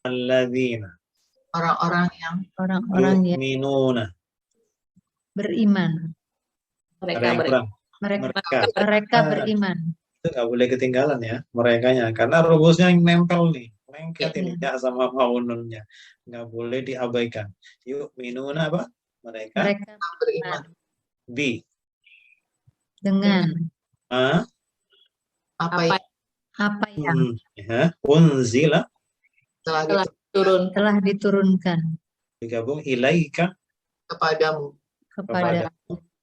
alladzina Orang-orang yang yu'minuna. Beriman. Mereka Beriman. Itu nggak boleh ketinggalan ya merekanya, karena rumusnya yang nempel nih, lengket ini ya sama maununnya, nggak boleh diabaikan. Yu'minuna apa? Mereka beriman. Bi Dengan Apa yang unzila telah diturunkan digabung ilaika kepadamu kepada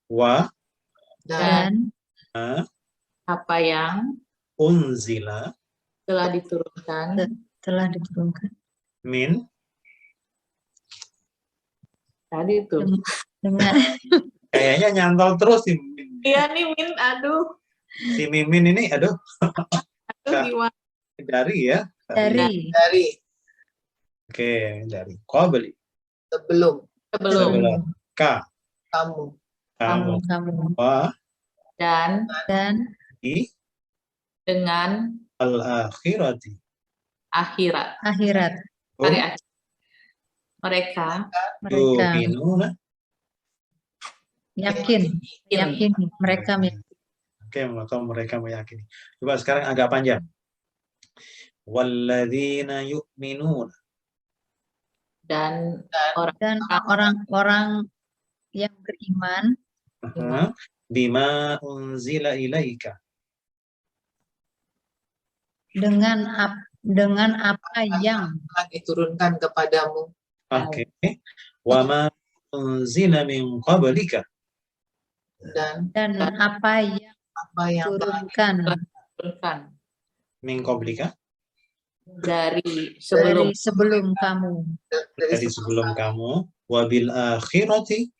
wa dan apa yang unzila telah diturunkan min tadi itu. Dengan kayaknya nyantol terus sih. Iya nih min, aduh. Si Mimin ini aduh Gimana? dari ya. dari Oke, dari qabli sebelum kamu wa dan di dengan al-akhirati akhirat hari akhir. Mereka yuqinuna yakin mereka Oke, maka mereka meyakini. Coba sekarang agak panjang. Walladzina yu'minuna dan orang-orang yang beriman bima unzila ilaika, dengan apa yang telah diturunkan kepadamu oke, wa ma unzila min qablika, dan dan apa yang apa yang telah turunkan Turunkan min qablika, dari dari sebelum sebelum kamu, dari sebelum kamu, wa bil akhirati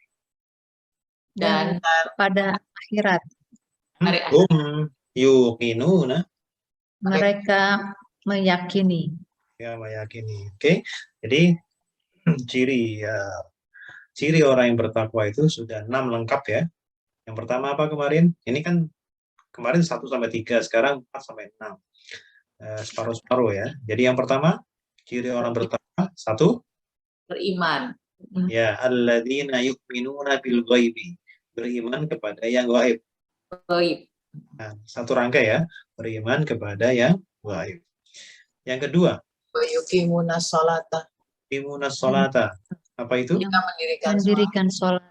dan pada akhirat hari hum yuqinuna, mereka meyakini. ya meyakini. Oke, jadi ciri ciri orang yang bertakwa itu sudah 6 lengkap ya. Yang pertama apa kemarin? Ini kan kemarin 1 sampai 3, sekarang 4 sampai 6. Separuh-separuh ya. Jadi yang pertama, ciri orang bertakwa 1, beriman. ya alladzina yu'minuna bil ghaibi, beriman kepada yang gaib. Baik. Nah, satu rangkai ya, beriman kepada yang gaib. Yang kedua, wa yuqimuna sholata, imunas sholata. Apa itu? kita mendirikan sholat, Mendirikan sholat.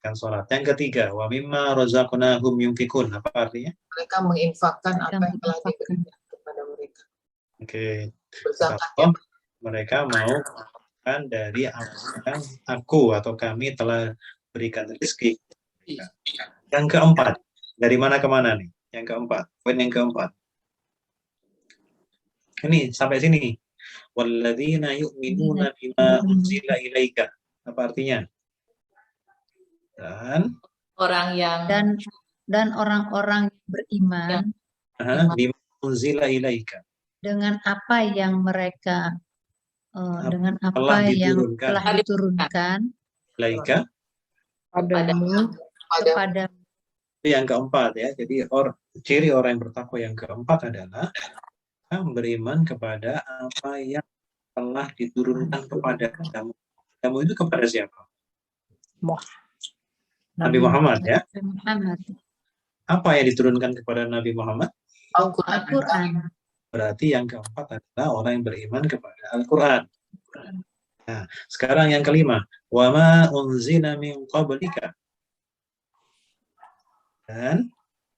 Kan sholat. Yang ketiga, wa mimma razaqnahum yunfikun. Apa artinya? mereka menginfakkan Mereka apa yang telah menginfakkan. diberikan kepada mereka. Oke. Berzakat Contoh, mereka mau makan dari apa yang aku atau kami telah berikan rezeki. Yang keempat, dari mana ke mana nih? Yang keempat, poin yang keempat. Ini sampai sini. Walladzina yu'minuna bima unzila ilaika. Apa artinya? Dan Orang yang Dan orang-orang yang beriman bima unzila ilaika. dengan apa yang mereka dengan Telah apa yang diturunkan. telah diturunkan Ilaika. Padamu. kepada Itu yang keempat ya. Jadi ciri orang yang bertakwa yang keempat adalah beriman kepada apa yang telah diturunkan kepada kamu. Kamu itu kepada siapa? Nabi Muhammad ya. Muhammad. Apa yang diturunkan kepada Nabi Muhammad? Al-Quran. Berarti yang keempat adalah orang yang beriman kepada Al-Quran. Nah, sekarang yang kelima, wa ma unzila min qablika. Dan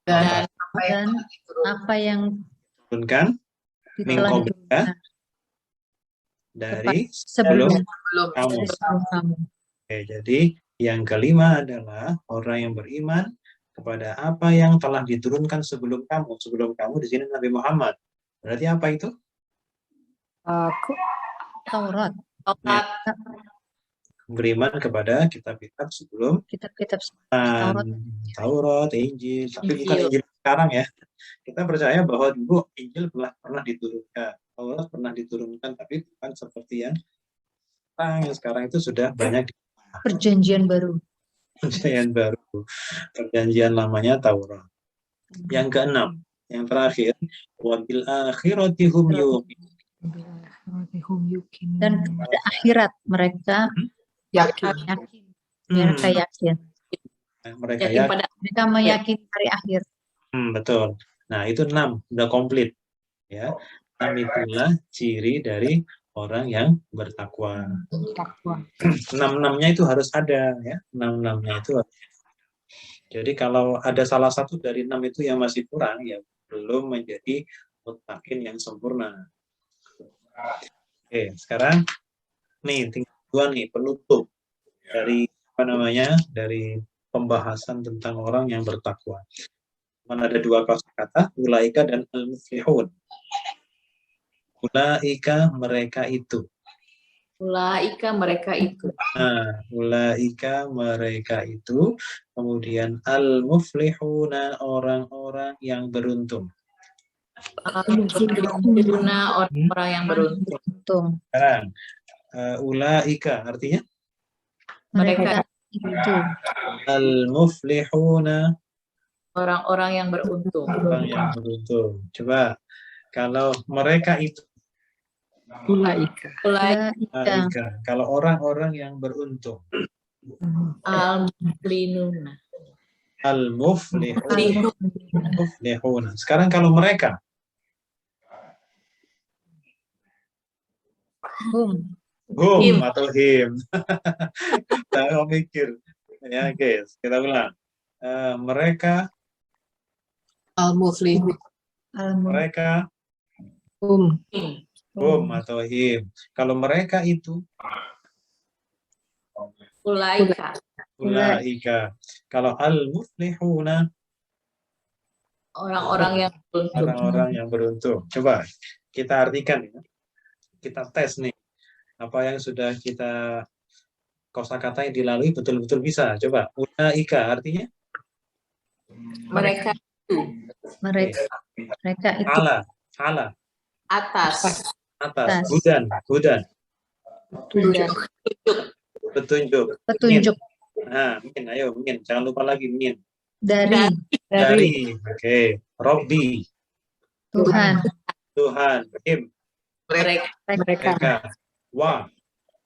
apa yang diturunkan min telah qablika diturunkan dari sebelum kamu. kamu. Oke, jadi yang kelima adalah orang yang beriman kepada apa yang telah diturunkan sebelum kamu. Sebelum kamu di sini Nabi Muhammad. Berarti apa itu? Taurat. Beriman kepada kitab-kitab sebelum Kitab-kitab Taurat. Taurat, Injil, tapi bukan Injil sekarang ya. Kita percaya bahwa dulu Injil pernah diturunkan, Taurat pernah diturunkan, tapi bukan seperti yang sekarang itu sudah banyak Perjanjian baru. perjanjian baru. Perjanjian lamanya Taurat. Yang keenam, yang terakhir, wabil akhirati hum yuqinun. Dan pada akhirat mereka yakin. Mereka yakin. Mereka yakin pada Mereka meyakini hari akhir. betul. Nah, itu 6 udah komplit ya. 6 itulah ciri dari orang yang bertakwa. 6-6-nya itu harus ada ya. 6-6-nya itu harus. Jadi kalau ada salah satu dari 6 itu yang masih kurang ya belum menjadi muttaqin yang sempurna. Oke, sekarang nih tinggal 2 nih penutup dari dari pembahasan tentang orang yang bertakwa. Mana ada 2 kata, ulaika dan al-muflihun. Ulaika mereka itu. ulaika mereka itu. Nah, ulaika mereka itu, kemudian al-muflihuna orang-orang yang beruntung. Al-muflihuna orang-orang yang beruntung. Sekarang ulaika artinya Mereka itu al-muflihuna Orang-orang yang beruntung. orang yang beruntung. Coba kalau mereka itu Ulaika. ulaika, kalau orang-orang yang beruntung. Al-muflihuna. Al-muflihuna. Sekarang kalau mereka hum hum atau him. Nah, mikir Ya, oke, kita ulang. Mereka, Al-muflihun. mereka, hum atau him. Kalau mereka itu, Ulaika. ulaika. Kalau al-muflihuna, Orang-orang yang beruntung. orang-orang yang beruntung. Coba kita artikan ya. Kita tes nih. Apa yang sudah kita kosakata yang dilalui betul-betul bisa. Coba. Ulaika artinya? Mereka Mereka itu Ala. Ala. atas. Atas. Atas. Hudan. Hudan. Dan Petunjuk. petunjuk Nah, min. Ayo, min. Jangan lupa lagi min. dari Dari. Oke. Robbi. Tuhan Tuhan. Him. mereka Mereka. Wa.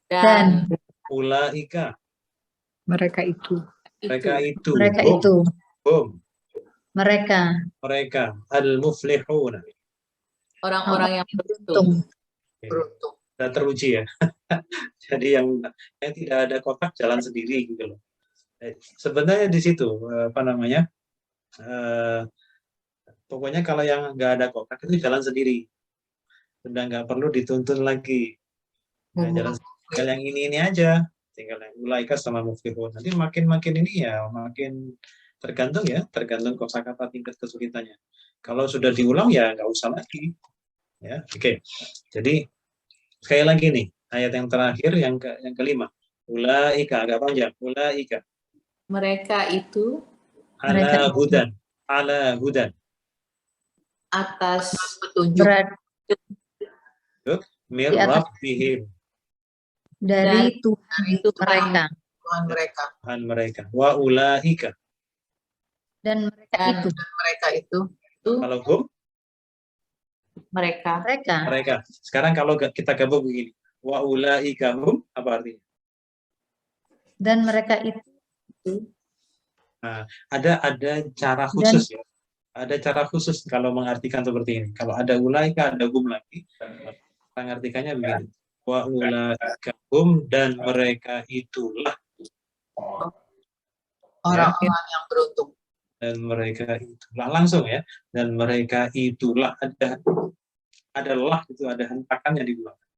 dan Ulaika. Mereka itu. Mereka itu. mereka Hum. itu Hum. mereka Mereka. Al-muflihuna. orang-orang yang beruntung. untung Beruntung. Sudah teruji ya. Jadi yang tidak ada kotak jalan sendiri gitu loh. Sebenarnya di situ apa namanya? Pokoknya kalau yang nggak ada kotak itu jalan sendiri. Sudah nggak perlu dituntun lagi. Nah, jalan tinggal yang ini aja. Tinggal yang ulaika sama muflihun. Nanti makin ini ya makin tergantung kosakata tingkat kesulitannya. Kalau sudah diulang ya nggak usah lagi. Ya, oke. Jadi sekali lagi nih ayat yang terakhir yang kelima. Ulaika agak panjang. Ulaika Mereka itu ala Mereka hudan. Ala hudan. atas Petunjuk. berat Mir Di atas. rabbihim. dari Tuhan itu mereka Tuhan mereka. Tuhan mereka. Wa ulaika. dan mereka Dan itu Mereka itu Kalau hum mereka mereka. Sekarang kalau kita gabung begini. Wa ulaika hum apa artinya? dan mereka itu Ada cara khusus ya. Ada cara khusus kalau mengartikan seperti ini. Kalau ada ulaika, ada hum lagi. Mengartikannya begini. Wa ulaika hum dan mereka itulah. orang-orang yang beruntung. Dan mereka itulah langsung ya. Dan mereka itulah adalah itu ada hentakannya di belakang.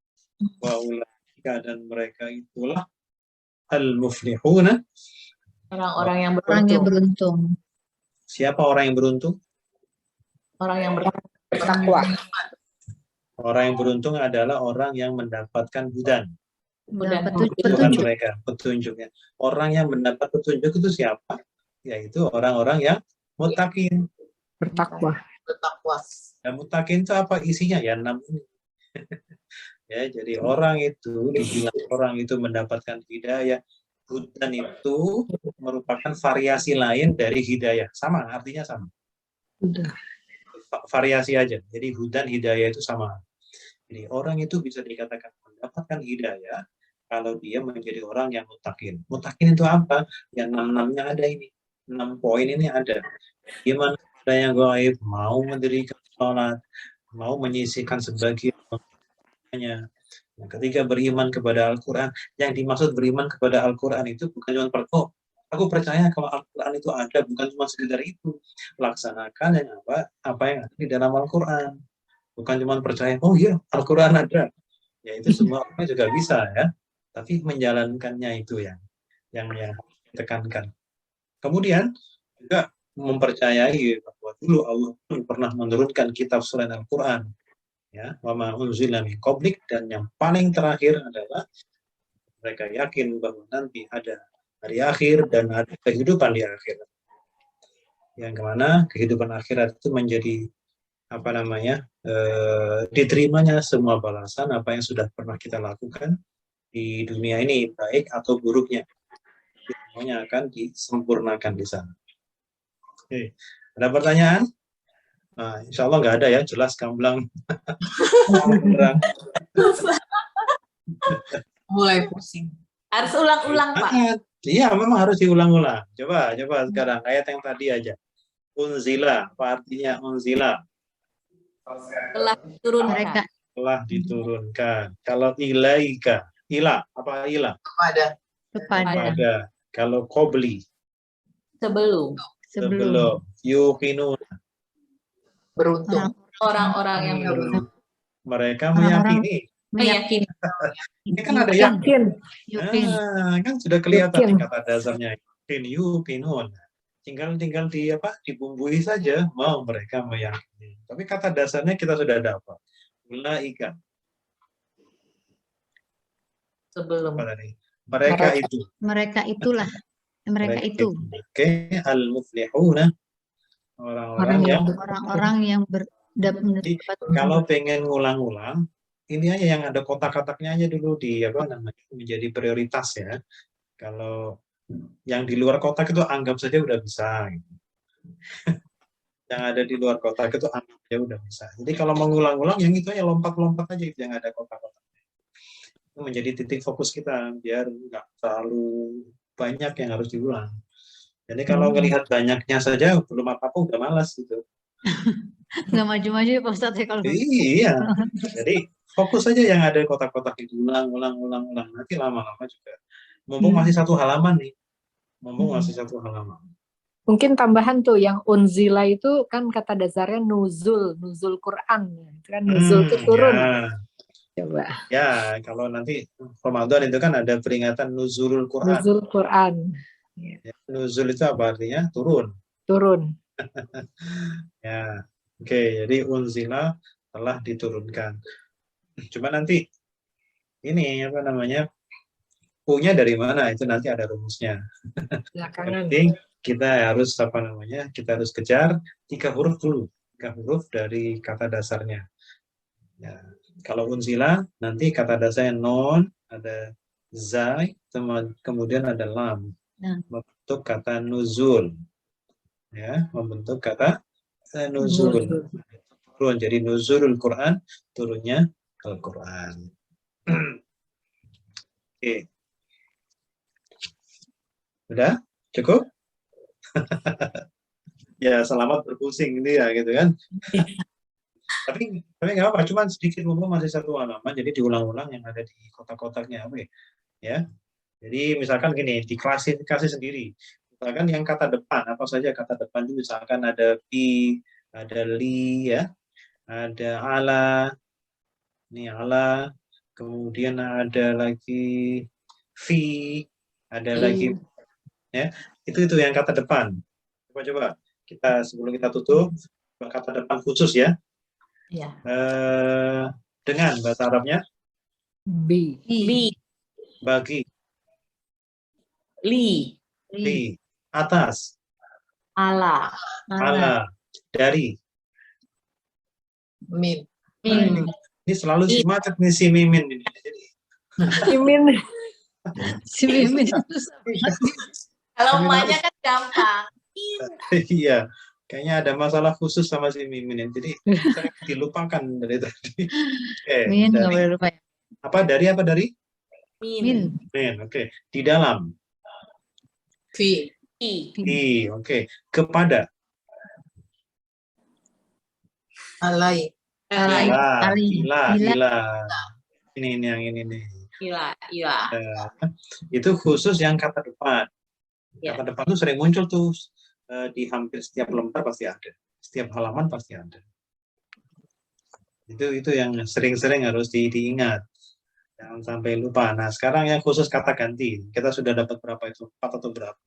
Wa ulaika dan mereka itulah al-muflihuna. orang-orang yang orang yang beruntung. beruntung Siapa orang yang beruntung? Orang yang Bertakwa. Orang yang beruntung adalah orang yang mendapatkan hudan. dan Dan Itu kan petunjuk mereka, petunjuknya. Orang yang mendapat petunjuk itu siapa? Yaitu orang-orang yang muttaqin. Bertakwa. Bertakwa. Dan muttaqin itu apa isinya? Ya 6 ini. Ya, jadi orang itu dibilang orang itu mendapatkan hidayah. Hudan itu merupakan variasi lain dari hidayah. Sama, artinya sama. Udah. Variasi aja. Jadi hudan hidayah itu sama. Jadi orang itu bisa dikatakan mendapatkan hidayah kalau dia menjadi orang yang muttaqin. Muttaqin itu apa? Yang 6-6-nya ada ini. 6 poin ini ada. Gimana ada yang gaib, mau mendirikan sholat, mau menyisihkan sebagian nya. Ketika beriman kepada Al-Quran, yang dimaksud beriman kepada Al-Quran itu bukan cuma aku percaya kalau Al-Quran itu ada, bukan cuma sekedar itu. Laksanakan yang apa yang ada di dalam Al-Quran. Bukan cuma percaya, oh iya Al-Quran ada. Ya itu semua orang juga bisa ya. Tapi menjalankannya itu yang ditekankan. Kemudian juga mempercayai bahwa dulu Allah pernah menurunkan kitab selain Al-Quran. Ya, wa ma unzila min qablik, dan yang paling terakhir adalah mereka yakin bahwa nanti ada hari akhir dan ada kehidupan di akhirat. Yang kemana kehidupan akhirat itu menjadi diterimanya semua balasan apa yang sudah pernah kita lakukan di dunia ini, baik atau buruknya. Semuanya akan disempurnakan di sana. Oke. Ada pertanyaan? Nah, insya Allah nggak ada ya, jelas gamblang. Mulai pusing. harus ulang-ulang, Pak. Iya, memang harus diulang-ulang. Coba sekarang ayat yang tadi aja. Unzila, apa artinya unzila? Telah diturunkan. mereka Telah diturunkan. Kalau ilaika, ila, apa ila? Kepada kepada Pada. Kalau qabli, Sebelum. sebelum. Yuqinun, Beruntung. Orang-orang yang mereka Orang-orang meyakini. meyakini. Ini kan ada yang Yakin. Yakin. kan sudah kelihatan Yakin. nih kata dasarnya. Yuqinun. Tinggal dibumbui saja mau mereka meyakini. Tapi kata dasarnya kita sudah dapat. Ulaika. Sebelum. Apa tadi? Mereka itu. Mereka itulah. Mereka itu. Oke, al-muflihuna. Orang-orang yang Orang-orang yang Jadi, kalau pengen ngulang-ulang, ini aja yang ada kotak-kotaknya aja dulu menjadi prioritas ya. Kalau yang di luar kotak itu anggap saja udah bisa. Gitu. Yang ada di luar kotak itu anggap saja udah bisa. Jadi kalau mengulang-ulang yang itu aja lompat-lompat aja itu yang ada kotak-kotaknya. Itu menjadi titik fokus kita biar nggak terlalu banyak yang harus diulang. Jadi kalau ngelihat banyaknya saja belum apa-apa udah malas gitu. nggak maju-maju ya Pak Ustadz ya kalau Iya. Jadi fokus saja yang ada kotak-kotak itu ulang. Nanti lama-lama juga. Mumpung masih satu halaman nih. Mungkin tambahan tuh yang unzila itu kan kata dasarnya nuzul Quran. Itu kan nuzul itu turun. Ya. Coba. Ya, kalau nanti Ramadan itu kan ada peringatan nuzulul Quran. Nuzul Quran. Ya, nuzul itu apa artinya? Turun. Turun. Ya. Oke, jadi unzila telah diturunkan. Cuma nanti ini punya dari mana itu nanti ada rumusnya. Belakangan. Penting kita harus kita harus kejar 3 huruf dulu, 3 huruf dari kata dasarnya. Ya, kalau unzila nanti kata dasarnya non, ada zai, kemudian ada lam, membentuk kata nuzul. Ya, membentuk kata nuzul. Turun jadi nuzulul Quran, turunnya Al-Quran. Oke. Udah? Cukup? Ya, selamat berpusing ini ya gitu kan. tapi nggak apa-apa, cuma sedikit masih satu halaman, jadi diulang-ulang yang ada di kotak-kotaknya ya. Jadi misalkan gini, diklasifikasi sendiri. Misalkan yang kata depan, apa saja kata depan itu misalkan ada bi, ada li ya, ada ala, ini ala, kemudian ada lagi fi, ada lagi ya. Itu yang kata depan. Coba kita sebelum kita tutup kata depan khusus ya. Ya. Dengan bahasa Arabnya Bi. bagi, Li. atas, Ala. ala, dari. Min. Ini selalu si macet nih si Mimin ini. Jadi Imin. si Mimin. Kalau emaknya kan gampang. iya, kayaknya ada masalah khusus sama si Mimin ini. Jadi sering dilupakan dari tadi. Min nggak boleh lupa ya. Apa dari? Min. Oke. Di dalam. Fi. Oke. Kepada. Alai. Ila. Ini yang ini nih. Ila. Itu khusus yang kata depan. Ya. Kata depan tuh sering muncul tuh di hampir setiap lembar pasti ada. Setiap halaman pasti ada. Itu yang sering-sering harus diingat. Jangan sampai lupa. Nah, sekarang yang khusus kata ganti. Kita sudah dapat berapa itu? 4 atau berapa?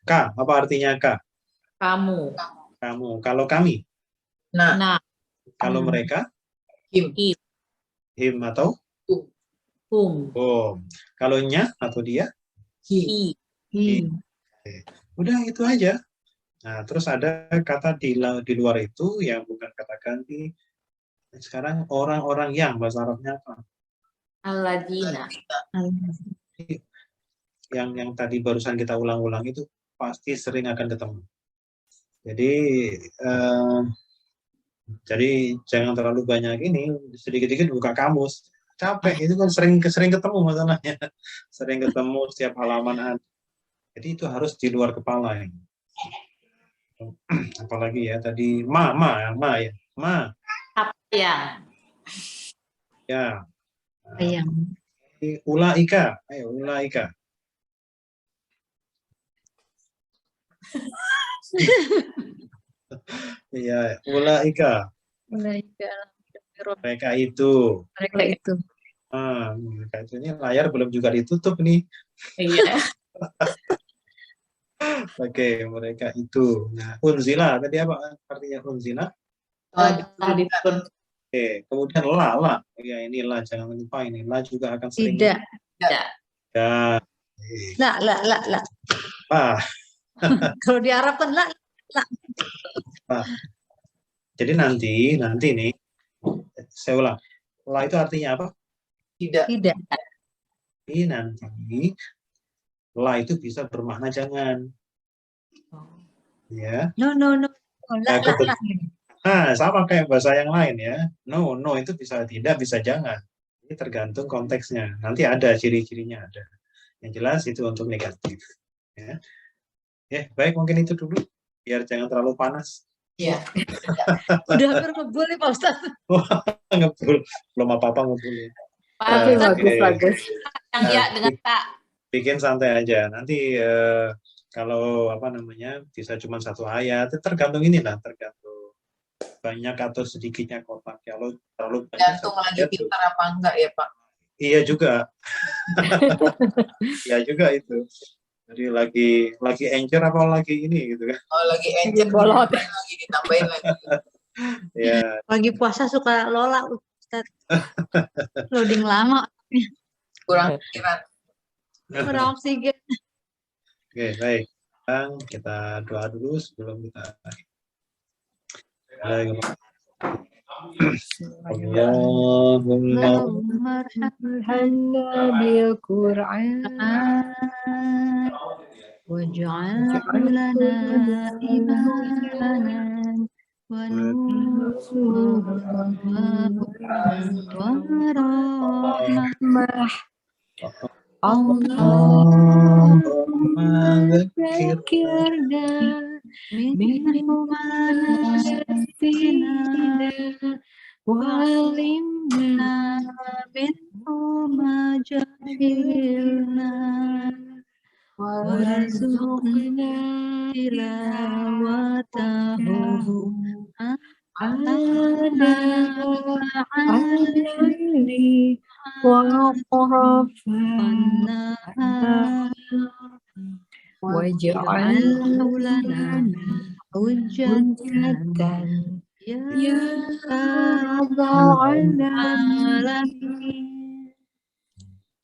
K. Apa artinya K? Kamu. Kalau kami? Nah. Kalau mereka? Him. Him atau? Hum. Kalau nya atau dia? Hi. Udah itu aja. Nah, terus ada kata di luar itu yang bukan kata ganti. Sekarang orang-orang yang bahasa Arabnya apa? Alladzina. Yang tadi barusan kita ulang-ulang itu pasti sering akan ketemu. Jadi jangan terlalu banyak ini, sedikit-sedikit buka kamus. Capek, itu kan sering ketemu masalahnya. Sering ketemu setiap halaman ada. Jadi itu harus di luar kepala ya. Apalagi ya tadi ma ya. Apa yang? Ya. Yang. Ulaika. Ayo ulaika. Iya, ulaika. Mereka itu. Mereka itu. Mereka itu ini layar belum juga ditutup nih. Iya. Oke, mereka itu. Nah, unzila tadi apa artinya unzila? Telah diturun. Oke, kemudian la. Ya ini la, jangan lupa ini la juga akan sering. Tidak. Ya. La. Ah, Kalau di Arab kan la. jadi nanti nih, saya ulang. La itu artinya apa? Tidak. Tidak. Ini nanti la itu bisa bermakna jangan. Ya. No. La. Nah, sama kayak bahasa yang lain ya. No itu bisa tidak, bisa jangan. Ini tergantung konteksnya. Nanti ada ciri-cirinya ada. Yang jelas itu untuk negatif. Ya. Baik, mungkin itu dulu. Biar jangan terlalu panas. Iya. Udah hampir ngebul nih Pak Ustadz. Ngebul. Belum apa-apa ngebul. Tapi bagus. Yang ya dengan tak. Bikin santai aja. Nanti kalau bisa cuma satu ayat, tergantung inilah, tergantung banyak atau sedikitnya kotak. Kalau terlalu banyak, Gantung lagi pintar apa enggak ya Pak? Iya juga. Iya juga itu. Jadi lagi encer apa lagi ini gitu kan? Oh lagi encer Bolot. lagi ditambahin lagi. Ya. Pagi puasa suka lola Ustadz. Loading lama. Kurang pikiran. Kurang oksigen. Oke, baik. Sekarang kita doa dulu sebelum kita Allahumma Warhamna bil Qur'an waj'al lana imanan wa nuran wa rahmah. Allahumma Dzakirna minhu ma nasina walimna minhu ma jahilna warzuqna tilawatahu ana al-layli waj'al lana hujjatan ya rabbal alamin.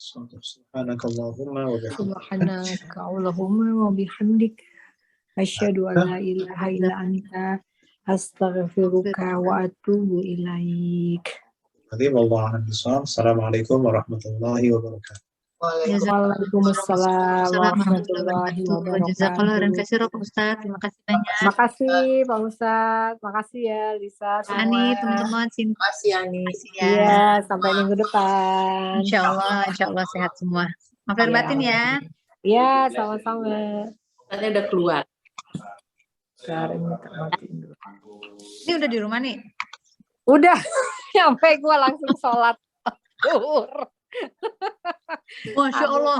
Subhanakallahumma wa bihamdika. Subhanaka Allahumma wa bihamdika asyhadu an la ilaha illa anta astaghfiruka wa atubu ilaik. Assalamualaikum warahmatullahi wabarakatuh. Waalaikumsalam warahmatullahi Jazakallah khairan wabarakatuh. katsira Pak Ustadz. Terima kasih banyak. Makasih Pak Ustadz, makasih ya Lisa Ani, semua. teman-teman, sini. Makasih Ani. Iya, sampai minggu depan. Insya Allah sehat semua. Maaf lahir Iya. batin ya. Iya, sama-sama. Tadi udah keluar. Sekarang minta matiin dulu. Ini udah di rumah nih. Udah, nyampe gue langsung sholat zuhur. Masya Allah.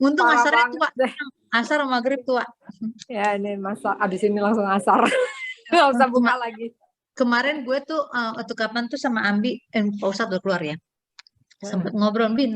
Untung Parah asarnya banget tua. deh. Asar sama maghrib tua. Ya ini masa abis ini langsung asar. Nggak usah buka lagi. Kemarin gue tuh waktu kapan tuh sama Ambi, Pak Ustadz udah keluar ya. Sempet ngobrol, Bin.